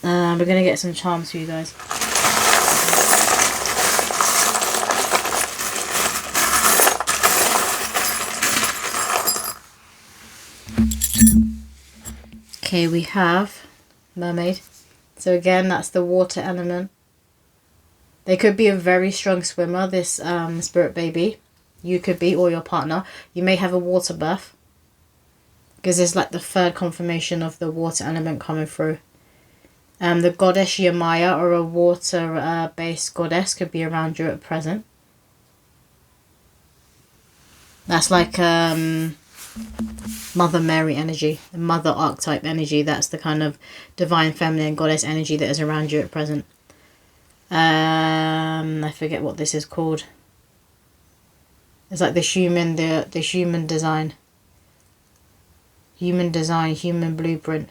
We're going to get some charms for you guys. Okay, we have mermaid. So again, that's the water element. They could be a very strong swimmer, this spirit baby. You could be, or your partner. You may have a water birth, because there's like the third confirmation of the water element coming through. The goddess Yamaya, or a water-based goddess, could be around you at present. That's like Mother Mary energy, the mother archetype energy. That's the kind of divine feminine goddess energy that is around you at present. I forget what this is called. It's like the human design. Human blueprint.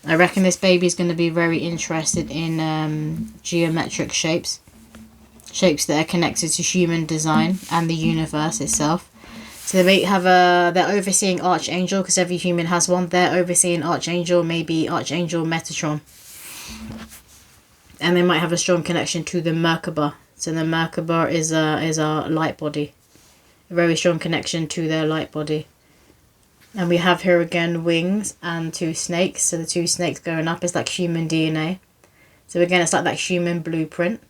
I reckon this baby is going to be very interested in geometric shapes. Shapes that are connected to human design and the universe itself. So they may have they're overseeing Archangel, because every human has one. They're overseeing Archangel, maybe Archangel Metatron. And they might have a strong connection to the Merkaba. So the Merkaba is our light body. A very strong connection to their light body. And we have here again wings and 2 snakes. So the 2 snakes going up is like human DNA. So again, it's like that human blueprint.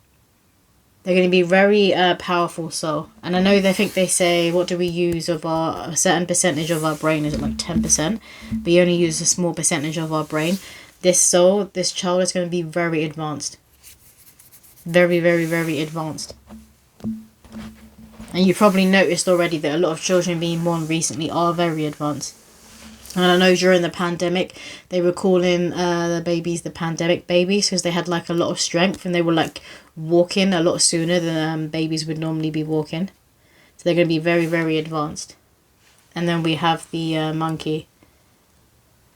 They're going to be very powerful soul. And I know they say, what do we use of a certain percentage of our brain? Is it like 10%? But you only use a small percentage of our brain. This soul, this child is going to be very advanced. Very, very, very advanced. And you probably noticed already that a lot of children being born recently are very advanced. And I know during the pandemic, they were calling the babies the pandemic babies because they had like a lot of strength and they were like walking a lot sooner than babies would normally be walking. So they're going to be very, very advanced. And then we have the monkey.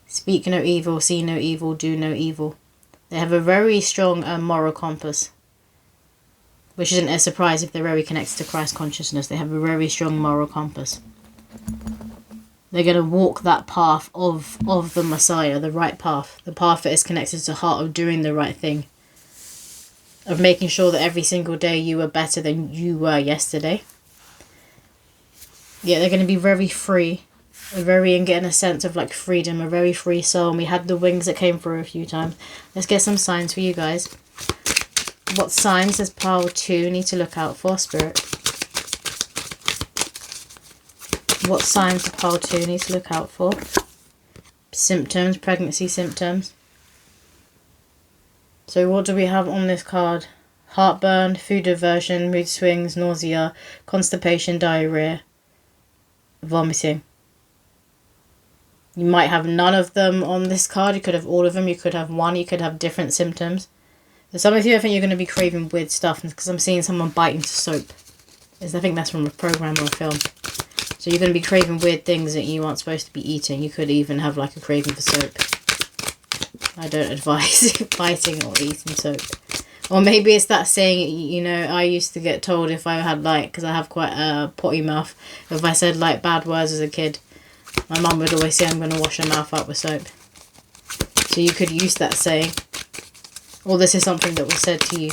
Speak no evil, see no evil, do no evil. They have a very strong moral compass. Which isn't a surprise if they're very connected to Christ consciousness. They have a very strong moral compass. They're going to walk that path of the Messiah, the right path. The path that is connected to the heart of doing the right thing. Of making sure that every single day you are better than you were yesterday. Yeah, they're going to be very free. And getting a sense of like freedom. A very free soul. And we had the wings that came through a few times. Let's get some signs for you guys. What signs does pile 2 need to look out for, Spirit? What signs does pile 2 need to look out for? Symptoms, pregnancy symptoms. So what do we have on this card? Heartburn, food aversion, mood swings, nausea, constipation, diarrhea, vomiting. You might have none of them on this card. You could have all of them. You could have one. You could have different symptoms. So some of you, I think you're going to be craving weird stuff because I'm seeing someone bite into soap. I think that's from a program or a film. So you're going to be craving weird things that you aren't supposed to be eating. You could even have like a craving for soap. I don't advise biting or eating soap. Or maybe it's that saying, you know, I used to get told if I had like, because I have quite a potty mouth, if I said like bad words as a kid, my mum would always say I'm going to wash her mouth out with soap. So you could use that saying. Or this is something that was said to you.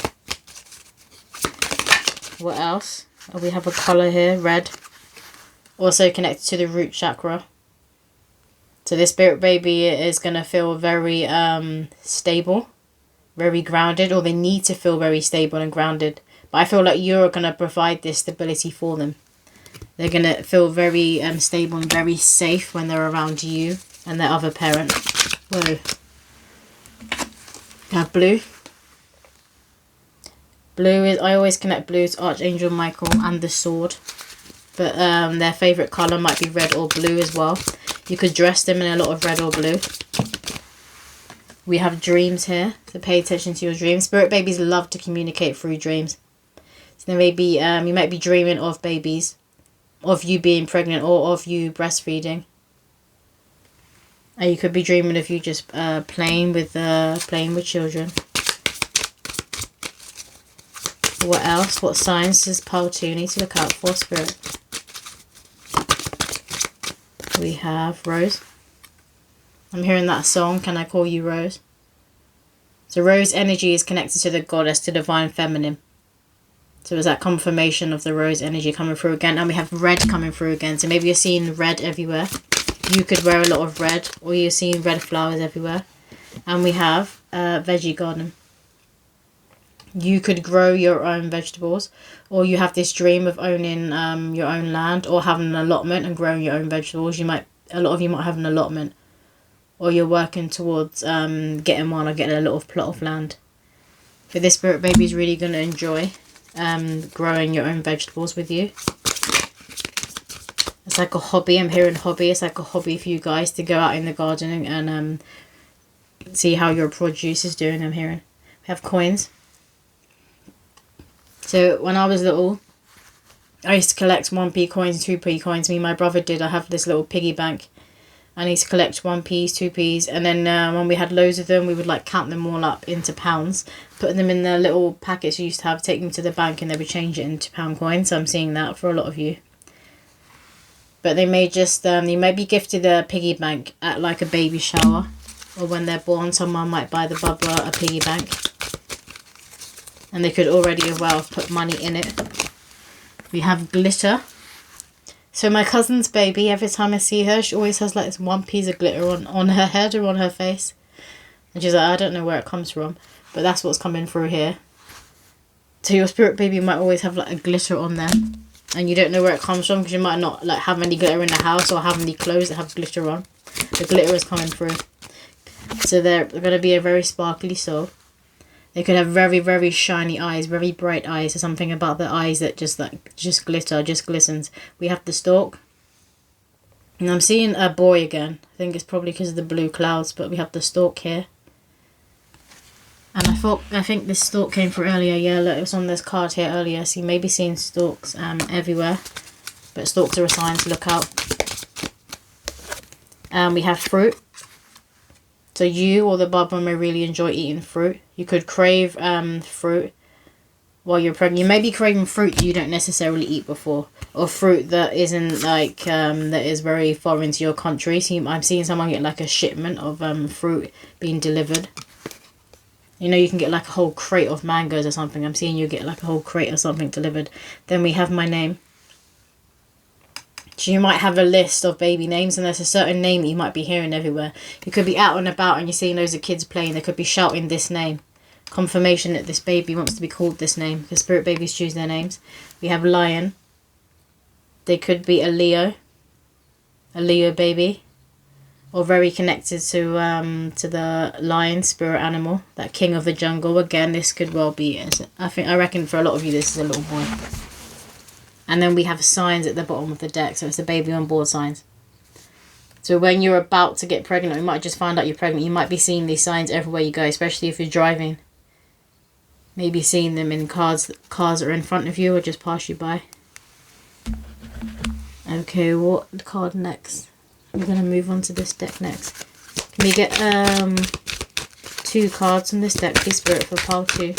What else? Oh, we have a colour here, red. Also connected to the root chakra. So this spirit baby is going to feel very stable. Very grounded. Or they need to feel very stable and grounded. But I feel like you're going to provide this stability for them. They're going to feel very stable and very safe when they're around you and their other parent. Whoa. We have blue. Blue is, I always connect blue to Archangel Michael and the sword. But their favourite colour might be red or blue as well. You could dress them in a lot of red or blue. We have dreams here. So pay attention to your dreams. Spirit babies love to communicate through dreams. So there may be, you might be dreaming of babies. Of you being pregnant or of you breastfeeding. And you could be dreaming of you just playing with children. What else? What signs does pile 2 need to look out for, Spirit? We have Rose. I'm hearing that song, Can I Call You Rose? So Rose energy is connected to the goddess, to divine feminine. So it's that confirmation of the rose energy coming through again. And we have red coming through again. So maybe you're seeing red everywhere. You could wear a lot of red. Or you're seeing red flowers everywhere. And we have a veggie garden. You could grow your own vegetables. Or you have this dream of owning your own land. Or having an allotment and growing your own vegetables. A lot of you might have an allotment. Or you're working towards getting one or getting a little plot of land. But this spirit baby is really going to enjoy growing your own vegetables with you. It's like a hobby. I'm hearing hobby. It's like a hobby for you guys to go out in the garden and see how your produce is doing. I'm hearing. We have coins. So when I was little, I used to collect 1p coins, 2p coins. Me and my brother did. I have this little piggy bank. I used to collect 1p's, 2p's, and then when we had loads of them, we would like count them all up into pounds, put them in the little packets you used to have, take them to the bank, and they would change it into pound coins. So I'm seeing that for a lot of you. But they may just, you may be gifted a piggy bank at like a baby shower, or when they're born, someone might buy the bubbler a piggy bank, and they could already as well have put money in it. We have glitter. So my cousin's baby, every time I see her, she always has like this 1 piece of glitter on her head or on her face. And she's like, I don't know where it comes from. But that's what's coming through here. So your spirit baby might always have like a glitter on there, and you don't know where it comes from because you might not like have any glitter in the house or have any clothes that have glitter on. The glitter is coming through. So they're going to be a very sparkly soul. They could have very, very shiny eyes, very bright eyes. There's something about the eyes that just glitter, just glistens. We have the stork. And I'm seeing a boy again. I think it's probably because of the blue clouds, but we have the stork here. And I think this stork came from earlier. Yeah, look, it was on this card here earlier. So you may be seeing storks everywhere. But storks are a sign to look out. We have fruit. So you or the bubba may really enjoy eating fruit. You could crave fruit while you're pregnant. You may be craving fruit that you don't necessarily eat before. Or fruit that isn't like, that is very foreign to your country. So I'm seeing someone get like a shipment of fruit being delivered. You know, you can get like a whole crate of mangoes or something. I'm seeing you get like a whole crate or something delivered. Then we have my name. So you might have a list of baby names, and there's a certain name that you might be hearing everywhere. You could be out and about and you're seeing loads of kids playing. They could be shouting this name. Confirmation that this baby wants to be called this name, because spirit babies choose their names. We have lion. They could be a Leo baby, or very connected to the lion spirit animal, that king of the jungle. Again, this could well be. I reckon for a lot of you, this is a little boy. And then we have signs at the bottom of the deck. So it's the baby on board signs. So when you're about to get pregnant, you might just find out you're pregnant. You might be seeing these signs everywhere you go, especially if you're driving. Maybe seeing them in cars that are in front of you or just pass you by. Okay, what card next? We're going to move on to this deck next. Can we get 2 cards from this deck, please, Spirit, for pile 2?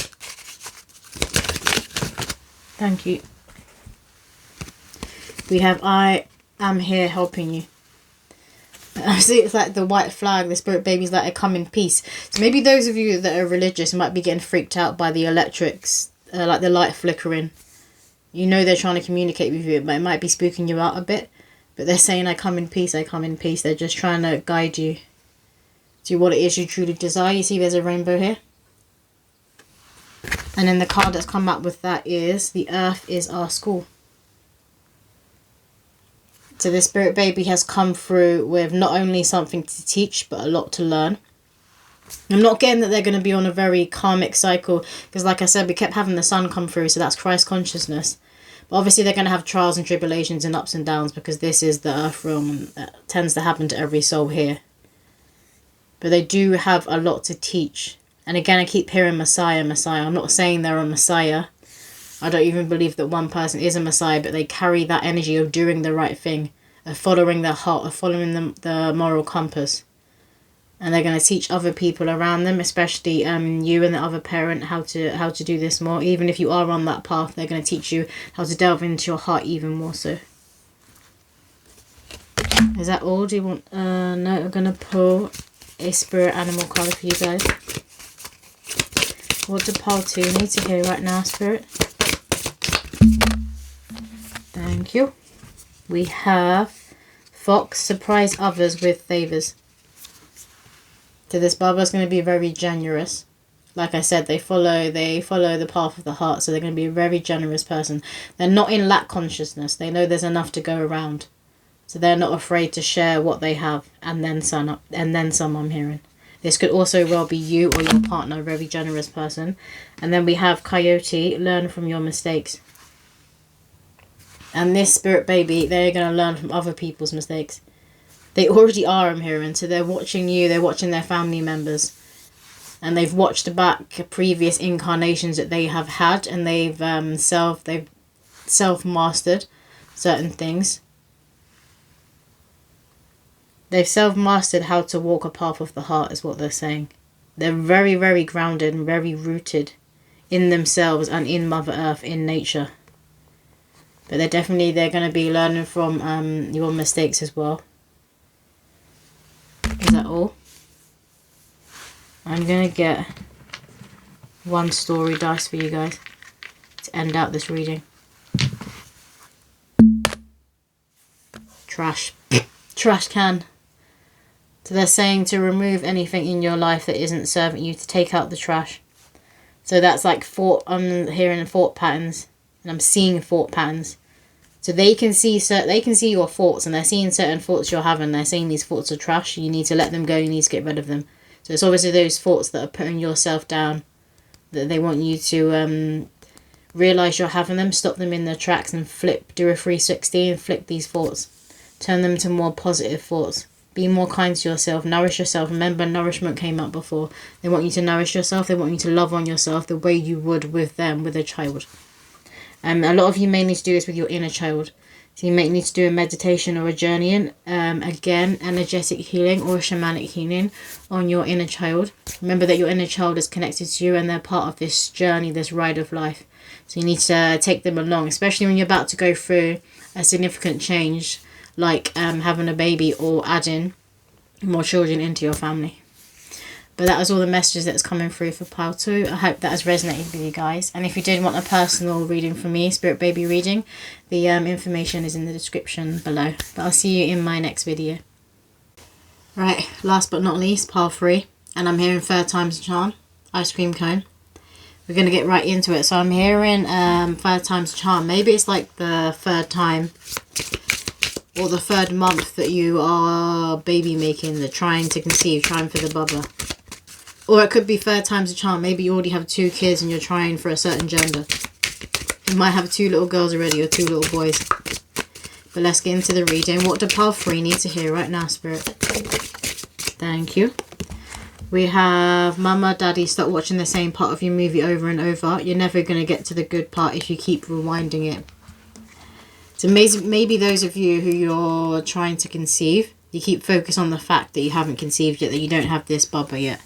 Thank you. We have I am here helping you. I see it's like the white flag, the spirit baby's like, I come in peace. So maybe those of you that are religious might be getting freaked out by the electrics, like the light flickering. You know they're trying to communicate with you, but it might be spooking you out a bit. But they're saying, I come in peace, I come in peace. They're just trying to guide you to what it is you truly desire. You see there's a rainbow here. And then the card that's come up with that is, the earth is our school. So the spirit baby has come through with not only something to teach, but a lot to learn. I'm not getting that they're going to be on a very karmic cycle, because like I said, we kept having the sun come through, so that's Christ consciousness. But obviously they're going to have trials and tribulations and ups and downs, because this is the earth realm, and that tends to happen to every soul here. But they do have a lot to teach. And again, I keep hearing Messiah, Messiah. I'm not saying they're a Messiah. I don't even believe that one person is a Messiah, but they carry that energy of doing the right thing, of following their heart, of following the moral compass. And they're going to teach other people around them, especially you and the other parent, how to do this more. Even if you are on that path, they're going to teach you how to delve into your heart even more so. Is that all? Do you want... no, I'm going to pull a spirit animal card for you guys. What do pile 2 need to hear right now, Spirit? Thank you. We have Fox, surprise others with favours. So this Baba is going to be very generous. Like I said, they follow the path of the heart, so they're going to be a very generous person. They're not in lack consciousness. They know there's enough to go around. So they're not afraid to share what they have, and then some, I'm hearing. This could also well be you or your partner, a very generous person. And then we have Coyote, learn from your mistakes. And this spirit baby, they're going to learn from other people's mistakes. They already are, I'm hearing. So they're watching you, they're watching their family members. And they've watched back previous incarnations that they have had. And they've self-mastered certain things. They've self-mastered how to walk a path of the heart, is what they're saying. They're very, very grounded and very rooted in themselves and in Mother Earth, in nature. But they're going to be learning from your mistakes as well. Is that all? I'm going to get one story dice for you guys to end out this reading. Trash. Trash can. So they're saying to remove anything in your life that isn't serving you, to take out the trash. So that's like thought. I'm hearing thought patterns, and I'm seeing thought patterns. So they can see your thoughts, and they're seeing certain thoughts you're having. They're saying these thoughts are trash. You need to let them go. You need to get rid of them. So it's obviously those thoughts that are putting yourself down, that they want you to realize you're having them, stop them in their tracks, and do a 360 and flip these thoughts. Turn them to more positive thoughts. Be more kind to yourself. Nourish yourself. Remember, nourishment came up before. They want you to nourish yourself. They want you to love on yourself the way you would with them, with a child. A lot of you may need to do this with your inner child. So you may need to do a meditation or a journeying. Again, energetic healing or a shamanic healing on your inner child. Remember that your inner child is connected to you, and they're part of this journey, this ride of life. So you need to take them along, especially when you're about to go through a significant change, like having a baby or adding more children into your family. But that was all the messages that's coming through for pile 2. I hope that has resonated with you guys. And if you did want a personal reading from me, spirit baby reading, the information is in the description below. But I'll see you in my next video. Right, last but not least, pile 3. And I'm hearing third time's a charm, ice cream cone. We're going to get right into it. So I'm hearing third time's a charm. Maybe it's like the third time or the third month that you are baby making, the trying to conceive, trying for the bubba. Or it could be third time's a charm. Maybe you already have 2 kids and you're trying for a certain gender. You might have 2 little girls already or 2 little boys. But let's get into the reading. What do pile 3 need to hear right now, Spirit? Thank you. We have Mama, Daddy, stop watching the same part of your movie over and over. You're never going to get to the good part if you keep rewinding it. So maybe those of you who you're trying to conceive, you keep focus on the fact that you haven't conceived yet, that you don't have this bubba yet.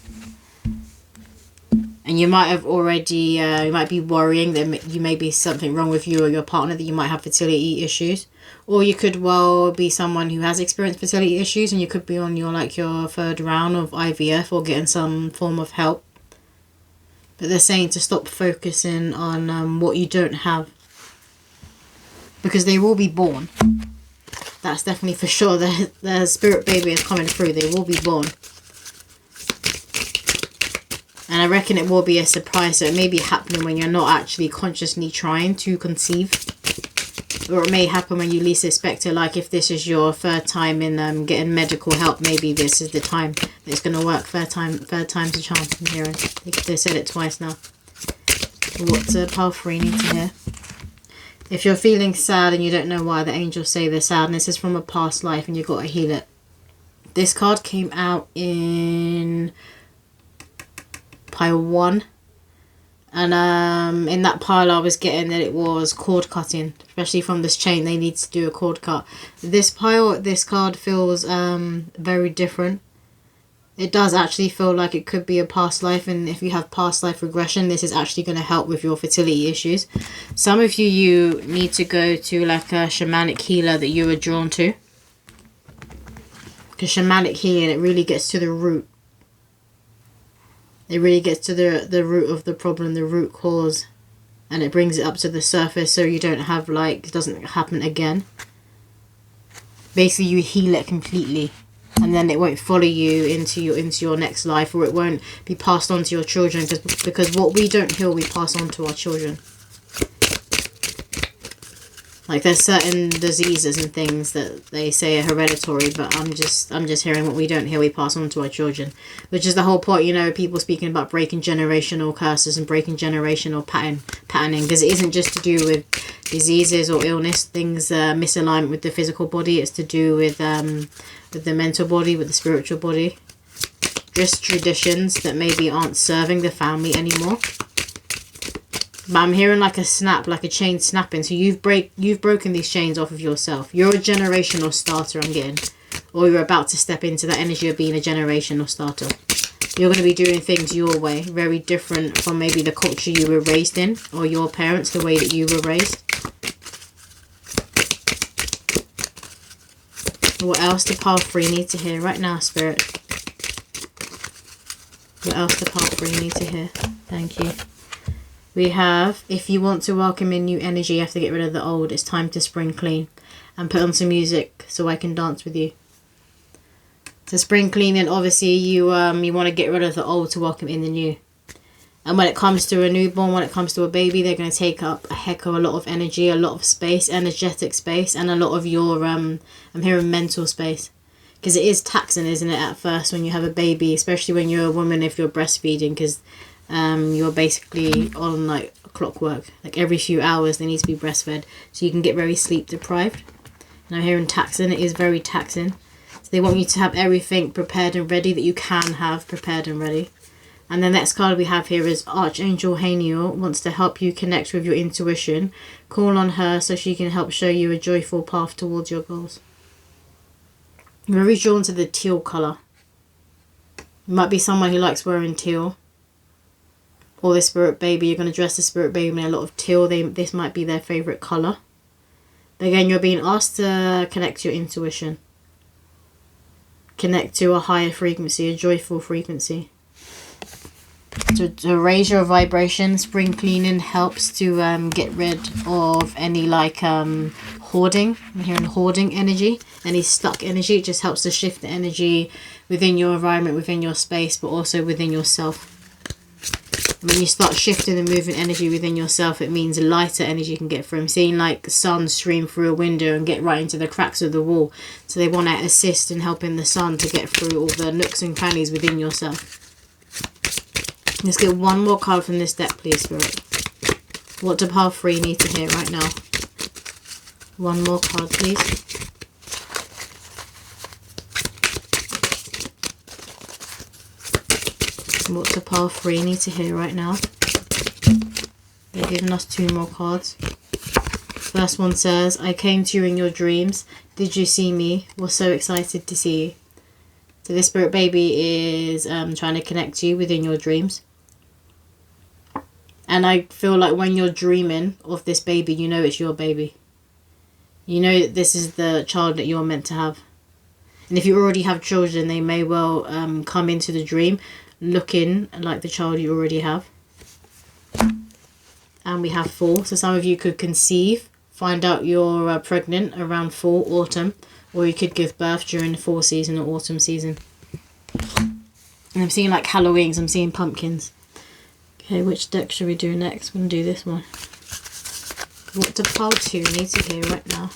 And you might have already, you might be worrying that you may be something wrong with you or your partner, that you might have fertility issues. Or you could well be someone who has experienced fertility issues, and you could be on your 3rd round of IVF or getting some form of help. But they're saying to stop focusing on what you don't have, because they will be born. That's definitely for sure. The spirit baby is coming through. They will be born. And I reckon it will be a surprise. So it may be happening when you're not actually consciously trying to conceive. Or it may happen when you least expect it. Like if this is your 3rd time in getting medical help, maybe this is the time that it's going to work. Third time's a charm. I'm hearing. They said it twice now. What do pile 3 need to hear? If you're feeling sad and you don't know why, the angels say the sadness is from a past life and you've got to heal it. This card came out in pile 1. And in that pile I was getting that it was cord cutting. Especially from this chain, they need to do a cord cut. This card feels very different. It does actually feel like it could be a past life, and if you have past life regression, this is actually going to help with your fertility issues. Some of you need to go to like a shamanic healer that you are drawn to. Because shamanic healing, it really gets to the root. It really gets to the root of the problem, the root cause. And it brings it up to the surface so you don't have it doesn't happen again. Basically you heal it completely. And then it won't follow you into your next life, or it won't be passed on to your children, because what we don't heal, we pass on to our children. Like there's certain diseases and things that they say are hereditary, but I'm just hearing what we don't heal, we pass on to our children, which is the whole point. People speaking about breaking generational curses and breaking generational patterning, because it isn't just to do with diseases or illness, things misalignment with the physical body. It's to do with the mental body, with the spiritual body. Just traditions that maybe aren't serving the family anymore. But I'm hearing like a snap, like a chain snapping. So you've broken these chains off of yourself. You're a generational starter, I'm getting. Or you're about to step into that energy of being a generational starter. You're going to be doing things your way. Very different from maybe the culture you were raised in. Or your parents, the way that you were raised. What else do pile 3 need to hear right now, Spirit? What else do pile 3 need to hear? Thank you. We have, if you want to welcome in new energy, you have to get rid of the old. It's time to spring clean. And put on some music so I can dance with you. So spring cleaning, obviously you want to get rid of the old to welcome in the new. And when it comes to a newborn, when it comes to a baby, they're going to take up a heck of a lot of energy, a lot of space, energetic space, and a lot of your, I'm hearing mental space. Because it is taxing, isn't it, at first when you have a baby, especially when you're a woman if you're breastfeeding, because you're basically on like clockwork. Like every few hours they need to be breastfed, so you can get very sleep deprived. And I'm hearing taxing, it is very taxing. So they want you to have everything prepared and ready that you can have prepared and ready. And the next card we have here is Archangel Haniel wants to help you connect with your intuition. Call on her so she can help show you a joyful path towards your goals. I'm very drawn to the teal colour. It might be someone who likes wearing teal. Or the spirit baby. You're going to dress the spirit baby in a lot of teal. This might be their favourite colour. But again, you're being asked to connect to your intuition. Connect to a higher frequency, a joyful frequency. To raise your vibration. Spring cleaning helps to get rid of any like hoarding. I'm hearing hoarding energy, any stuck energy. It just helps to shift the energy within your environment, within your space, but also within yourself. When you start shifting and moving energy within yourself, it means lighter energy you can get through. I'm seeing like sun stream through a window and get right into the cracks of the wall. So they want to assist in helping the sun to get through all the nooks and crannies within yourself. Let's get one more card from this deck, please, Spirit. What do pile 3 need to hear right now? One more card, please. What do pile 3 need to hear right now? They're giving us 2 more cards. First one says, I came to you in your dreams. Did you see me? Was so excited to see you. So this spirit baby is trying to connect you within your dreams. And I feel like when you're dreaming of this baby, you know it's your baby. You know that this is the child that you're meant to have. And if you already have children, they may well come into the dream looking like the child you already have. And we have 4. So some of you could conceive, find out you're pregnant around fall, autumn. Or you could give birth during the fall season or autumn season. And I'm seeing like Halloweens, I'm seeing pumpkins. Okay, which deck should we do next? We're going to do this one. What do pile 2 need to hear right now?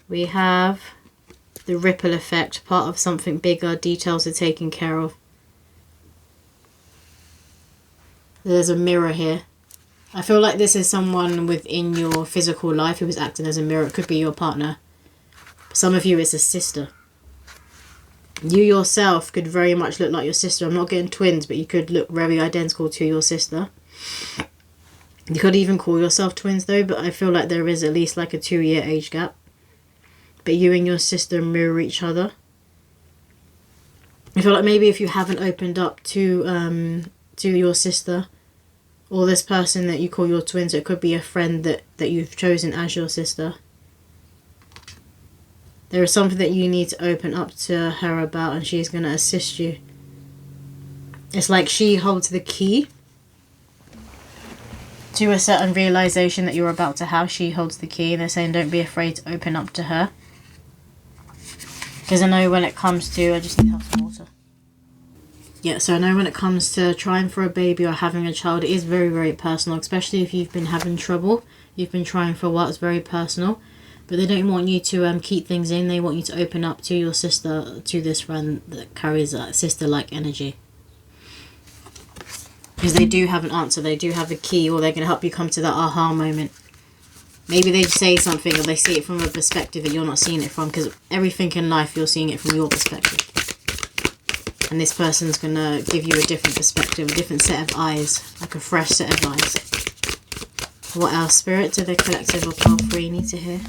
We have the ripple effect, part of something bigger, details are taken care of. There's a mirror here. I feel like this is someone within your physical life who is acting as a mirror. It could be your partner. For some of you, it's a sister. You yourself could very much look like your sister. I'm not getting twins, but you could look very identical to your sister. You could even call yourself twins though, but I feel like there is at least like a 2-year age gap. But you and your sister mirror each other. I feel like maybe if you haven't opened up to your sister, or this person that you call your twins, it could be a friend that you've chosen as your sister. There is something that you need to open up to her about, and she's going to assist you. It's like she holds the key to a certain realization that you're about to have. She holds the key, and they're saying don't be afraid to open up to her. Because I know when it comes to... I just need to have some water. Yeah, so I know when it comes to trying for a baby or having a child, it is very, very personal. Especially if you've been having trouble. You've been trying for a while, it's very personal. But they don't want you to keep things in. They want you to open up to your sister, to this friend that carries a sister-like energy. Because they do have an answer. They do have a key, or they're going to help you come to that aha moment. Maybe they say something, or they see it from a perspective that you're not seeing it from. Because everything in life, you're seeing it from your perspective. And this person's going to give you a different perspective, a different set of eyes. Like a fresh set of eyes. What else? Spirit, do the collective of pile 3 need to hear?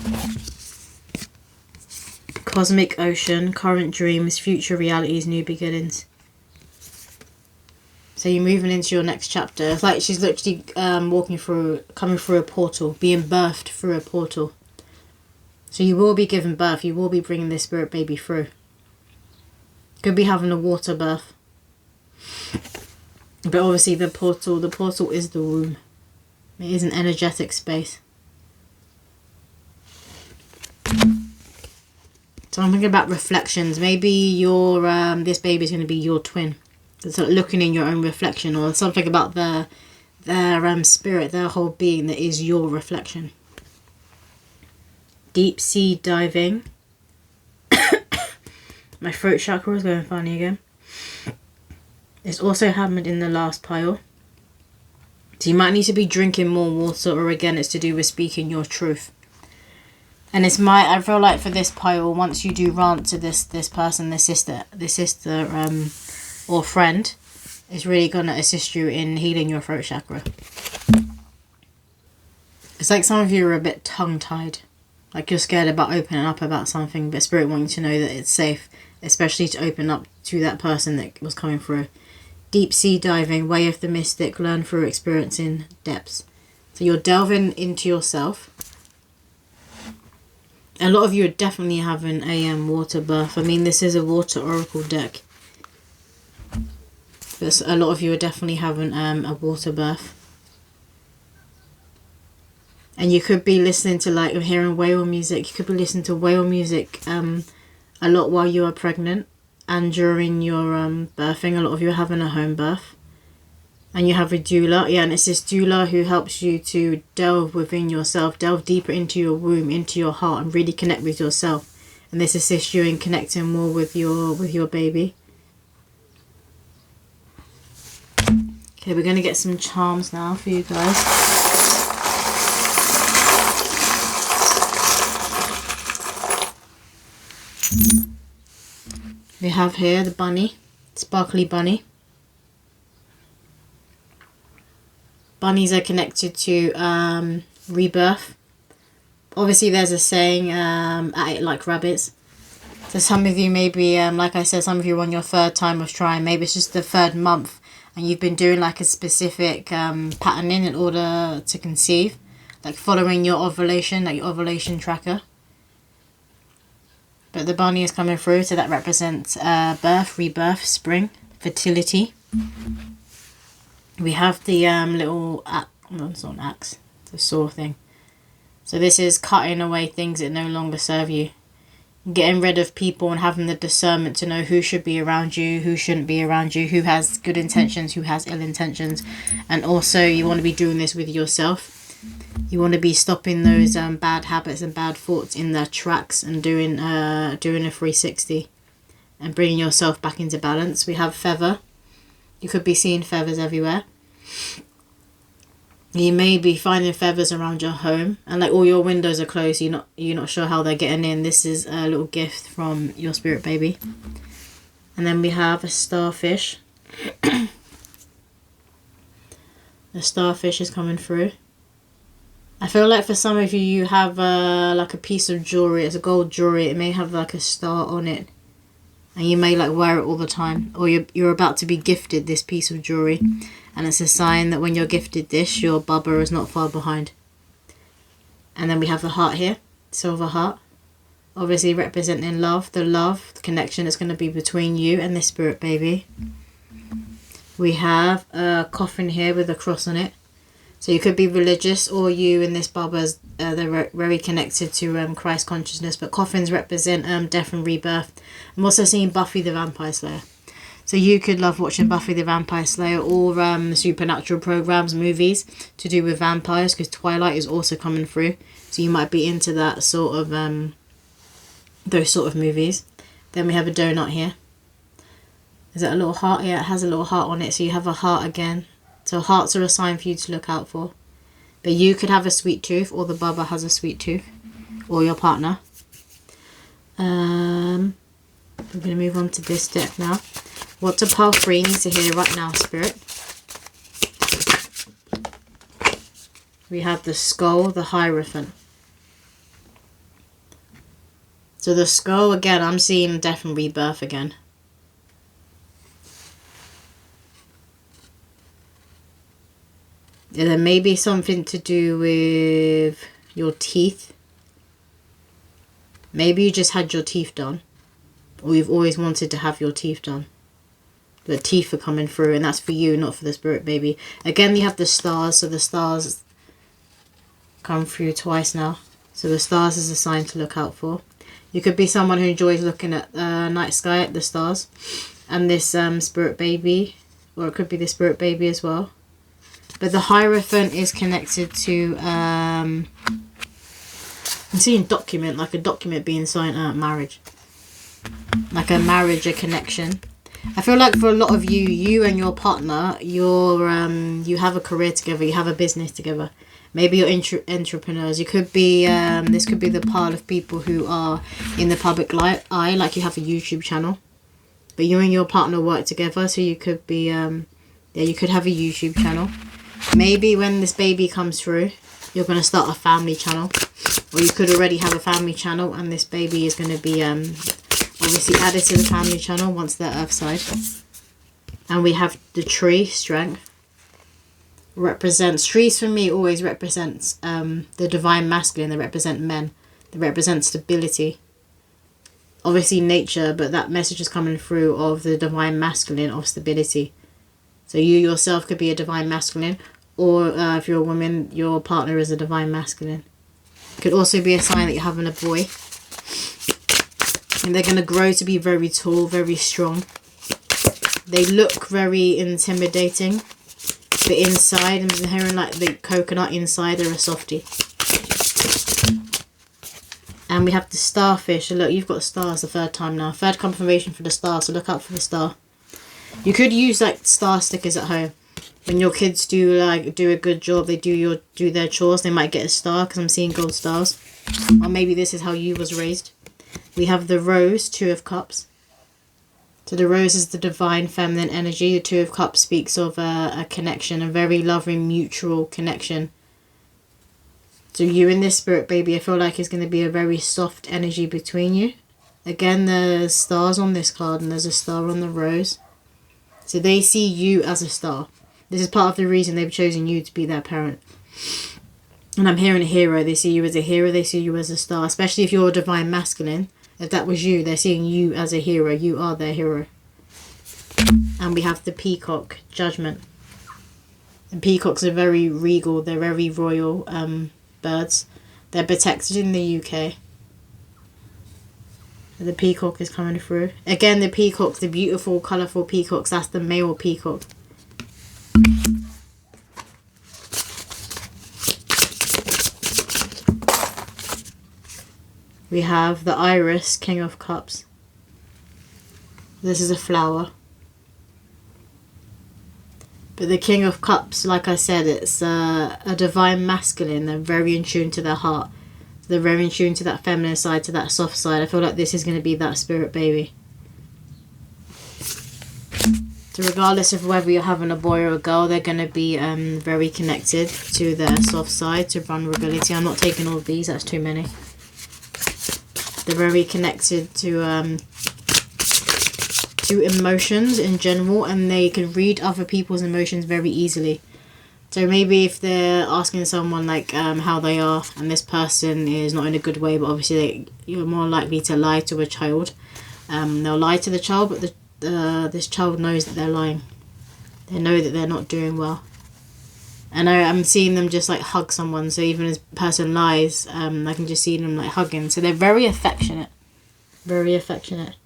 Cosmic ocean, current dreams, future realities, new beginnings. So you're moving into your next chapter. It's like she's literally coming through a portal, being birthed through a portal. So you will be giving birth. You will be bringing this spirit baby through. Could be having a water birth. But obviously the portal is the womb. It is an energetic space. So I'm thinking about reflections. Maybe your this baby is going to be your twin. It's like looking in your own reflection, or something about their spirit, their whole being that is your reflection. Deep sea diving. My throat chakra is going funny again. It's also happened in the last pile. So you might need to be drinking more water, or again it's to do with speaking your truth. And I feel like for this pile, once you do rant to this person, this sister or friend, it's really gonna assist you in healing your throat chakra. It's like some of you are a bit tongue-tied. Like you're scared about opening up about something, but Spirit wants you to know that it's safe, especially to open up to that person that was coming through. Deep sea diving, way of the mystic, learn through experiencing depths. So you're delving into yourself. A lot of you are definitely having a water birth. I mean, this is a water oracle deck. But a lot of you are definitely having a water birth. And you could be listening to, like, I'm hearing whale music. You could be listening to whale music a lot while you are pregnant. And during your birthing, a lot of you are having a home birth. And you have a doula. Yeah, and it's this doula who helps you to delve within yourself, delve deeper into your womb, into your heart, and really connect with yourself. And this assists you in connecting more with your baby. Okay, we're going to get some charms now for you guys. We have here the bunny, sparkly bunny. Bunnies are connected to rebirth. Obviously there's a saying, at it like rabbits. So some of you maybe, like I said, some of you are on your third time of trying. Maybe it's just the third month and you've been doing like a specific patterning in order to conceive. Like following your ovulation, like your ovulation tracker. But the bunny is coming through, so that represents birth, rebirth, spring, fertility. We have the little, no, it's not an axe, it's a saw thing. So this is cutting away things that no longer serve you. Getting rid of people and having the discernment to know who should be around you, who shouldn't be around you, who has good intentions, who has ill intentions. And also you want to be doing this with yourself. You want to be stopping those bad habits and bad thoughts in their tracks and doing a 360 and bringing yourself back into balance. We have feather. You could be seeing feathers everywhere. You may be finding feathers around your home, and like all your windows are closed. You're not sure how they're getting in. This is a little gift from your spirit baby. And then we have a starfish. The starfish is coming through. I feel like for some of you, you have like a piece of jewelry. It's a gold jewelry. It may have like a star on it. And you may like wear it all the time. Or you're about to be gifted this piece of jewelry. And it's a sign that when you're gifted this, your bubba is not far behind. And then we have the heart here. Silver heart. Obviously representing love. The connection is going to be between you and this spirit baby. We have a coffin here with a cross on it. So you could be religious, or you and this bubba's they're very connected to Christ consciousness. But coffins represent death and rebirth. I'm also seeing Buffy the Vampire Slayer. So you could love watching Buffy the Vampire Slayer or supernatural programs, movies to do with vampires, because Twilight is also coming through. So you might be into that sort of those sort of movies. Then we have a donut here. Is that a little heart? Yeah, it has a little heart on it. So you have a heart again. So hearts are a sign for you to look out for. But you could have a sweet tooth, or the bubba has a sweet tooth, or your partner. We're going to move on to this deck now. What do pile 3 need to hear right now, Spirit? We have the skull, the Hierophant. So the skull, again, I'm seeing death and rebirth again. Yeah, there may be something to do with your teeth. Maybe you just had your teeth done. Or you've always wanted to have your teeth done. The teeth are coming through, and that's for you, not for the spirit baby. Again, you have the stars, so the stars come through twice now. So the stars is a sign to look out for. You could be someone who enjoys looking at the night sky, at the stars. and this spirit baby, or it could be the spirit baby as well. But the Hierophant is connected to I'm seeing document, like a document being signed at marriage, like a marriage, a connection. I feel like for a lot of you, you and your partner, you have a career together, you have a business together. Maybe you're entrepreneurs. You could be this could be the pile of people who are in the public eye, like you have a YouTube channel, but you and your partner work together. So you could be you could have a YouTube channel. Maybe when this baby comes through, you're going to start a family channel, or you could already have a family channel, and this baby is going to be obviously added to the family channel once they're earthside. And we have the tree, strength. Represents, trees for me always represents the divine masculine. They represent men. They represent stability. Obviously nature, but that message is coming through of the divine masculine, of stability. So you yourself could be a divine masculine, or if you're a woman, your partner is a divine masculine. It could also be a sign that you're having a boy. And they're going to grow to be very tall, very strong. They look very intimidating. But inside, I'm hearing like the coconut inside, they're a softie. And we have the starfish. So look, you've got stars the third time now. Third confirmation for the star, so look out for the star. You could use like star stickers at home. When your kids do a good job, they do their chores, they might get a star, because I'm seeing gold stars. Or maybe this is how you was raised. We have the rose, Two of Cups. So the rose is the divine feminine energy. The Two of Cups speaks of a connection, a very loving, mutual connection. So you and this spirit baby, I feel like it's going to be a very soft energy between you. Again, there's stars on this card and there's a star on the rose. So they see you as a star. This is part of the reason they've chosen you to be their parent. And I'm hearing a hero. They see you as a hero. They see you as a star. Especially if you're a divine masculine. If that was you, they're seeing you as a hero. You are their hero. And we have the peacock, Judgment. And peacocks are very regal. They're very royal birds. They're protected in the UK. The peacock is coming through. Again, the peacocks, the beautiful, colourful peacocks. That's the male peacock. We have the iris, King of Cups. This is a flower. But the King of Cups, like I said, it's a divine masculine. They're very in tune to their heart. They're very in tune to that feminine side, to that soft side. I feel like this is going to be that spirit baby. So regardless of whether you're having a boy or a girl, they're going to be very connected to their soft side, to vulnerability. I'm not taking all of these, that's too many. They're very connected to emotions in general, and they can read other people's emotions very easily. So maybe if they're asking someone like how they are, and this person is not in a good way, but obviously you're more likely to lie to a child. They'll lie to the child, but this child knows that they're lying. They know that they're not doing well. And I'm seeing them just like hug someone. So even as a person lies, I can just see them like hugging. So they're very affectionate. Very affectionate.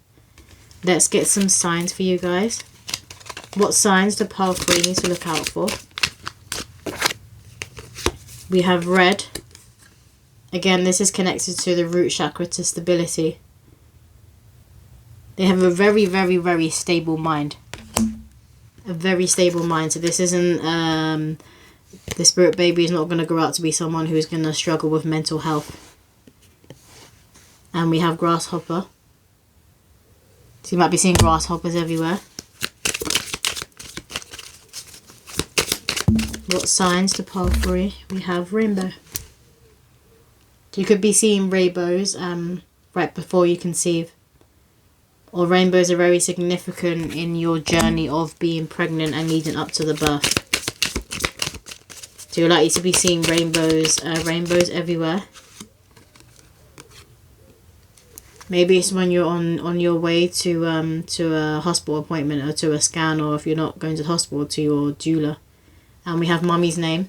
Let's get some signs for you guys. What signs do Pearl 3 need to look out for? We have red. Again, this is connected to the root chakra, to stability. They have a very, very, very stable mind. A very stable mind. So this isn't... the spirit baby is not going to grow up to be someone who's going to struggle with mental health. And we have grasshopper. So you might be seeing grasshoppers everywhere. What signs to Pearl 3? We have rainbow. So you could be seeing rainbows right before you conceive. Or rainbows are very significant in your journey of being pregnant and leading up to the birth. So you're likely to be seeing rainbows everywhere. Maybe it's when you're on your way to a hospital appointment or to a scan, or if you're not going to the hospital, to your doula. And we have mummy's name.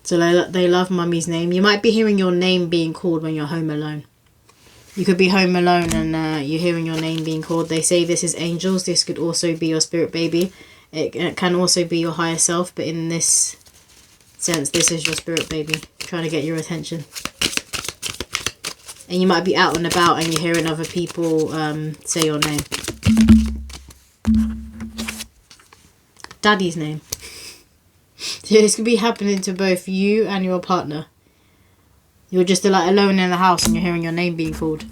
So they love mummy's name. You might be hearing your name being called when you're home alone. You could be home alone and you're hearing your name being called. They say this is angels. This could also be your spirit baby. It can also be your higher self, but in this sense, this is your spirit baby trying to get your attention. And you might be out and about and you're hearing other people say your name. Daddy's name. So this could be happening to both you and your partner. You're just like alone in the house and you're hearing your name being called.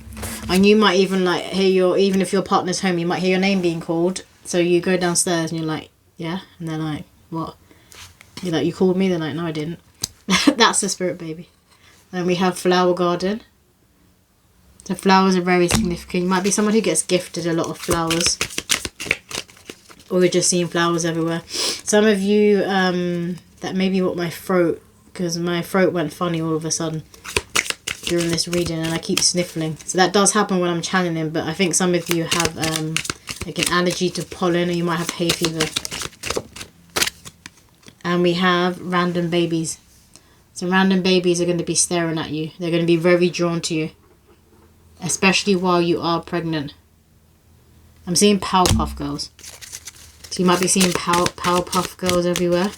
And you might even like hear even if your partner's home, you might hear your name being called. So you go downstairs and you're like, yeah? And they're like, what? You're like, you called me? They're like, no, I didn't. That's the spirit baby. Then we have flower garden. The flowers are very significant. You might be someone who gets gifted a lot of flowers. Or you're just seeing flowers everywhere. Some of you, that may be what my throat, because my throat went funny all of a sudden during this reading and I keep sniffling. So that does happen when I'm channeling, but I think some of you have like an allergy to pollen, or you might have hay fever. And we have random babies. So random babies are going to be staring at you. They're going to be very drawn to you. Especially while you are pregnant. I'm seeing Powerpuff Girls. So you might be seeing Powerpuff Girls everywhere.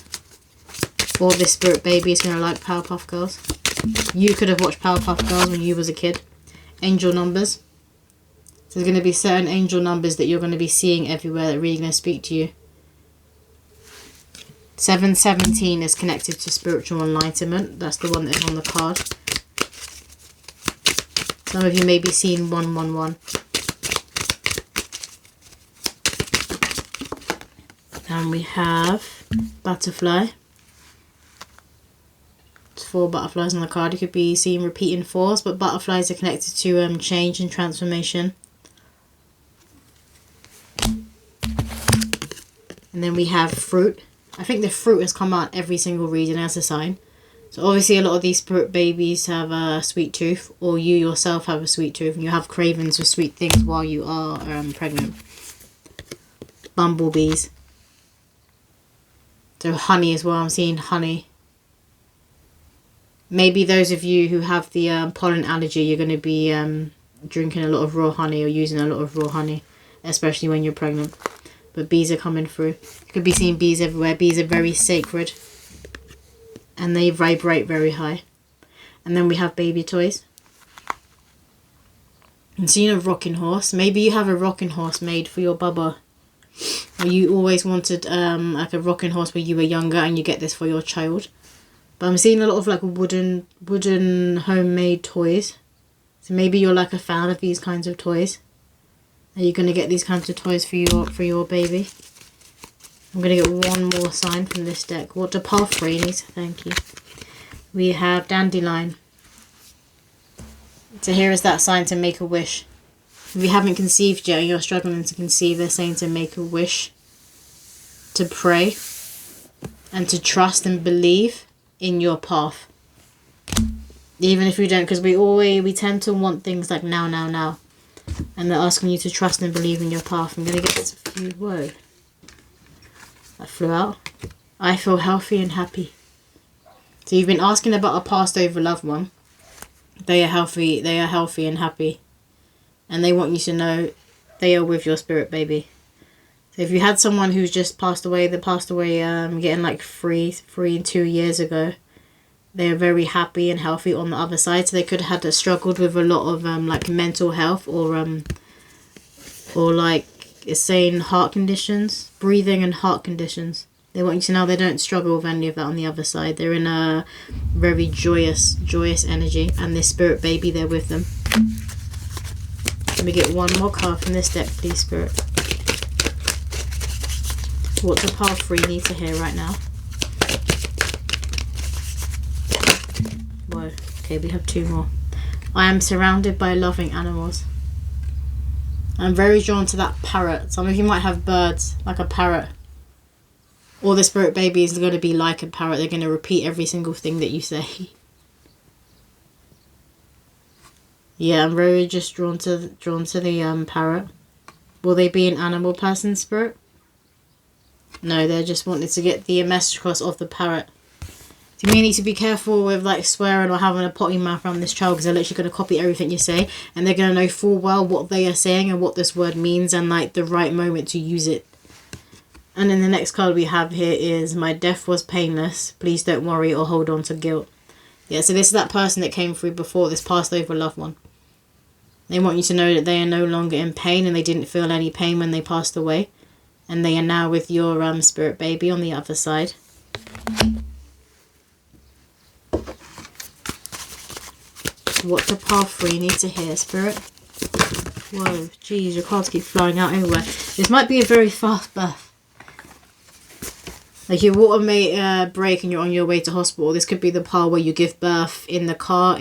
Or this spirit baby is going to like Powerpuff Girls. You could have watched Powerpuff Girls when you was a kid. Angel numbers. So there's going to be certain angel numbers that you're going to be seeing everywhere that are really going to speak to you. 717 is connected to spiritual enlightenment. That's the one that's on the card. Some of you may be seeing 111. And we have butterfly. It's 4 butterflies on the card. You could be seeing repeating 4s, but butterflies are connected to change and transformation. And then we have fruit. I think the fruit has come out every single reading as a sign. So obviously a lot of these spirit babies have a sweet tooth, or you yourself have a sweet tooth and you have cravings for sweet things while you are pregnant. Bumblebees. So honey as well, I'm seeing honey. Maybe those of you who have the pollen allergy, you're going to be drinking a lot of raw honey or using a lot of raw honey, especially when you're pregnant. But bees are coming through. You could be seeing bees everywhere. Bees are very sacred. And they vibrate very high. And then we have baby toys. I'm seeing a rocking horse. Maybe you have a rocking horse made for your bubba. Or you always wanted like a rocking horse when you were younger and you get this for your child. But I'm seeing a lot of like wooden homemade toys. So maybe you're like a fan of these kinds of toys. Are you going to get these kinds of toys for your baby? I'm going to get one more sign from this deck. What do pile 3 need? Thank you. We have dandelion. So here is that sign to make a wish. If you haven't conceived yet and you're struggling to conceive, they're saying to make a wish, to pray, and to trust and believe in your path. Even if you don't, because we tend to want things like now. And they're asking you to trust and believe in your path. I'm going to get this a few. Whoa. That flew out. I feel healthy and happy. So you've been asking about a passed over loved one. They are healthy and happy. And they want you to know they are with your spirit baby. So if you had someone who's just passed away, getting like 3 and 2 years ago. They are very happy and healthy on the other side. So they could have struggled with a lot of like mental health or like it's saying heart conditions, breathing and heart conditions. They want you to know they don't struggle with any of that on the other side. They're in a very joyous energy, and this spirit baby, they're with them. Let me get one more card from this deck, please, Spirit. What do pile 3 need to hear right now? Whoa. Okay, we have 2 more. I am surrounded by loving animals. I'm very drawn to that parrot. Some of you might have birds, like a parrot. Or the spirit baby is going to be like a parrot. They're going to repeat every single thing that you say. Yeah, I'm very just drawn to the parrot. Will they be an animal person, Spirit? No, they're just wanting to get the message across of the parrot. So you may need to be careful with like swearing or having a potty mouth around this child, because they're literally going to copy everything you say, and they're going to know full well what they are saying and what this word means and like the right moment to use it. And then the next card we have here is my death was painless. Please don't worry or hold on to guilt. Yeah, so this is that person that came through before, this passed over loved one. They want you to know that they are no longer in pain and they didn't feel any pain when they passed away. And they are now with your spirit baby on the other side. What do path 3 need to hear, Spirit? Whoa, geez, your cards keep flying out everywhere. This might be a very fast birth. Like your water may break and you're on your way to hospital. This could be the part where you give birth in the car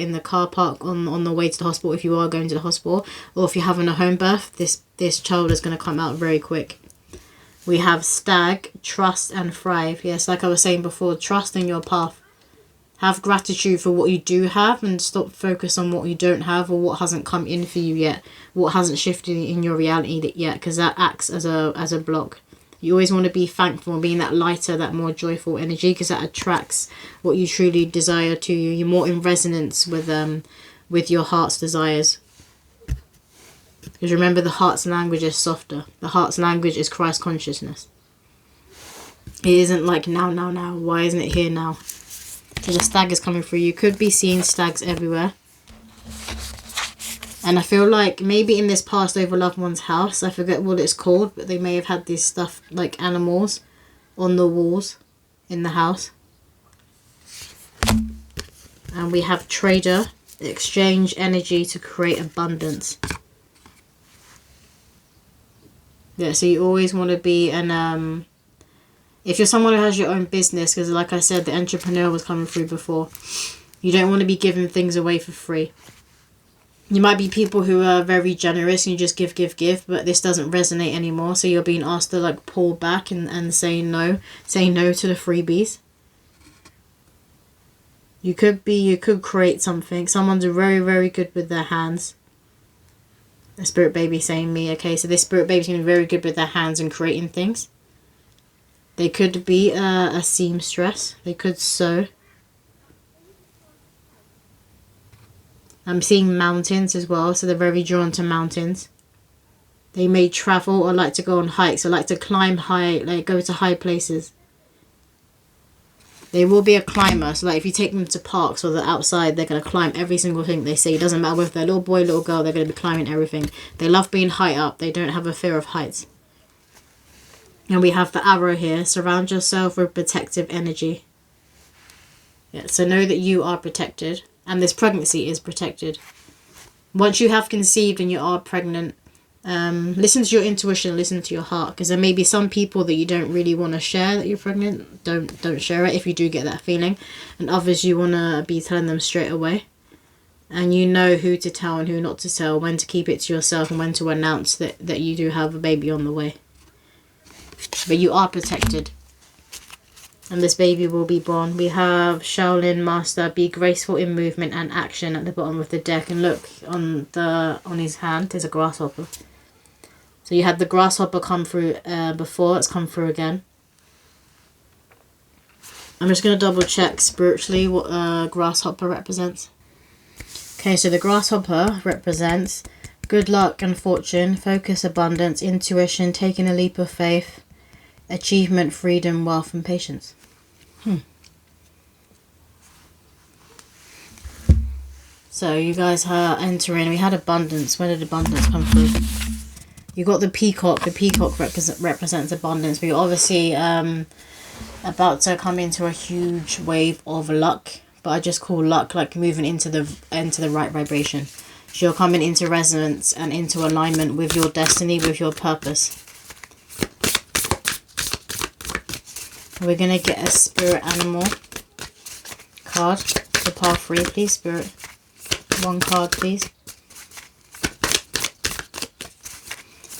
park on the way to the hospital if you are going to the hospital. Or if you're having a home birth, this child is going to come out very quick. We have stag, trust and thrive. Yes, like I was saying before, trust in your path. Have gratitude for what you do have and stop focus on what you don't have or what hasn't come in for you yet. What hasn't shifted in your reality yet, because that acts as a block. You always want to be thankful and being that lighter, that more joyful energy, because that attracts what you truly desire to you. You're more in resonance with your heart's desires. Because remember, the heart's language is softer. The heart's language is Christ consciousness. It isn't like now. Why isn't it here now? So the stag is coming through. You could be seeing stags everywhere. And I feel like maybe in this passed over loved one's house, I forget what it's called, but they may have had this stuff like animals on the walls in the house. And we have trader, exchange energy to create abundance. Yeah, so you always want to be an if you're someone who has your own business, because like I said, the entrepreneur was coming through before, you don't want to be giving things away for free. You might be people who are very generous and you just give, but this doesn't resonate anymore, so you're being asked to like pull back and say no to the freebies. You could create something. Someone's very, very good with their hands. A spirit baby saying me, okay, so this spirit baby's going to be very good with their hands and creating things. They could be a seamstress. They could sew. I'm seeing mountains as well, so they're very drawn to mountains. They may travel or like to go on hikes or like to climb high, like go to high places. They will be a climber, so like if you take them to parks or they're outside, they're going to climb every single thing they see. It doesn't matter whether they're little boy, little girl, they're going to be climbing everything. They love being high up. They don't have a fear of heights. And we have the arrow here. Surround yourself with protective energy. Yeah, so know that you are protected. And this pregnancy is protected. Once you have conceived and you are pregnant, listen to your intuition, listen to your heart. Because there may be some people that you don't really want to share that you're pregnant. Don't share it if you do get that feeling. And others you want to be telling them straight away. And you know who to tell and who not to tell. When to keep it to yourself and when to announce that you do have a baby on the way. But you are protected. And this baby will be born. We have Shaolin Master, be graceful in movement and action at the bottom of the deck. And look, on his hand, there's a grasshopper. So you had the grasshopper come through before. It's come through again. I'm just going to double check spiritually what grasshopper represents. Okay, so the grasshopper represents good luck and fortune, focus, abundance, intuition, taking a leap of faith, achievement, freedom, wealth and patience. So you guys are entering. We had abundance. Where did abundance come through? You got the peacock. The peacock represents abundance. But you're obviously about to come into a huge wave of luck. But I just call luck like moving into the right vibration. So you're coming into resonance and into alignment with your destiny, with your purpose. We're going to get a spirit animal card for part 3, please. Spirit, 1 card, please.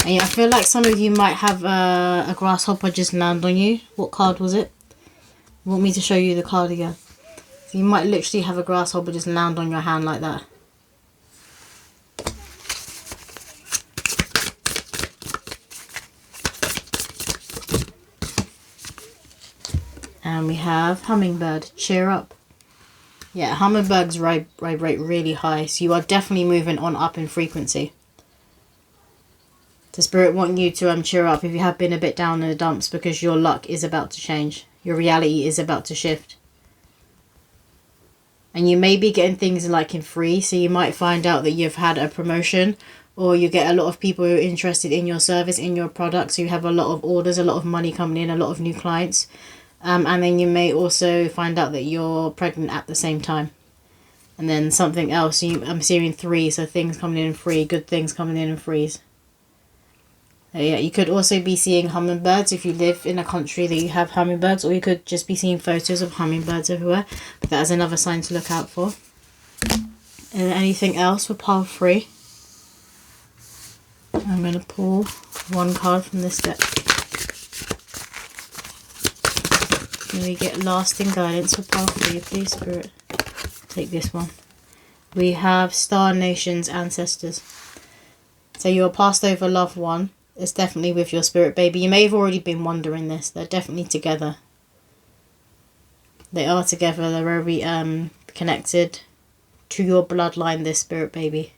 And yeah, I feel like some of you might have a grasshopper just land on you. What card was it? You want me to show you the card again? So you might literally have a grasshopper just land on your hand like that. And we have hummingbird, cheer up. Yeah, hummingbirds vibrate really high, so you are definitely moving on up in frequency. The spirit want you to cheer up if you have been a bit down in the dumps, because your luck is about to change. Your reality is about to shift. And you may be getting things like in free, so you might find out that you've had a promotion, or you get a lot of people who are interested in your service, in your product, so you have a lot of orders, a lot of money coming in, a lot of new clients. And then you may also find out that you're pregnant at the same time. And then something else, I'm seeing 3, so things coming in free, good things coming in freeze. Yeah, you could also be seeing hummingbirds if you live in a country that you have hummingbirds, or you could just be seeing photos of hummingbirds everywhere. But that is another sign to look out for. And anything else for pile 3? I'm going to pull one card from this deck. Can we get lasting guidance for pile 3, please, Spirit? Take this one. We have Star Nations Ancestors. So your passed over loved one is definitely with your spirit baby. You may have already been wondering this. They're definitely together. They are together. They're very connected to your bloodline, this spirit baby.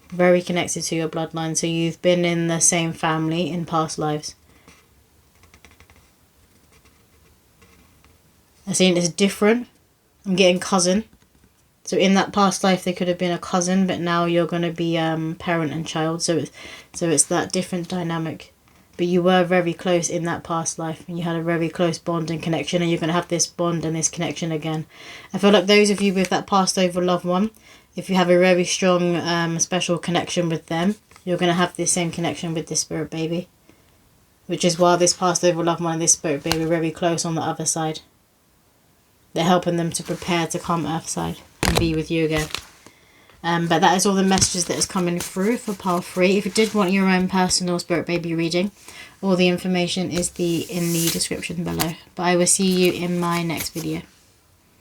Very connected to your bloodline. So you've been in the same family in past lives. I'm seeing it's different. I'm getting cousin. So in that past life, they could have been a cousin, but now you're going to be parent and child. So it's that different dynamic. But you were very close in that past life, and you had a very close bond and connection, and you're going to have this bond and this connection again. I feel like those of you with that passed over loved one, if you have a very strong special connection with them, you're going to have the same connection with this spirit baby. Which is why this passed over loved one and this spirit baby are very close on the other side. They're helping them to prepare to come earthside and be with you again. But that is all the messages that is coming through for pile 3. If you did want your own personal spirit baby reading, all the information is in the description below. But I will see you in my next video.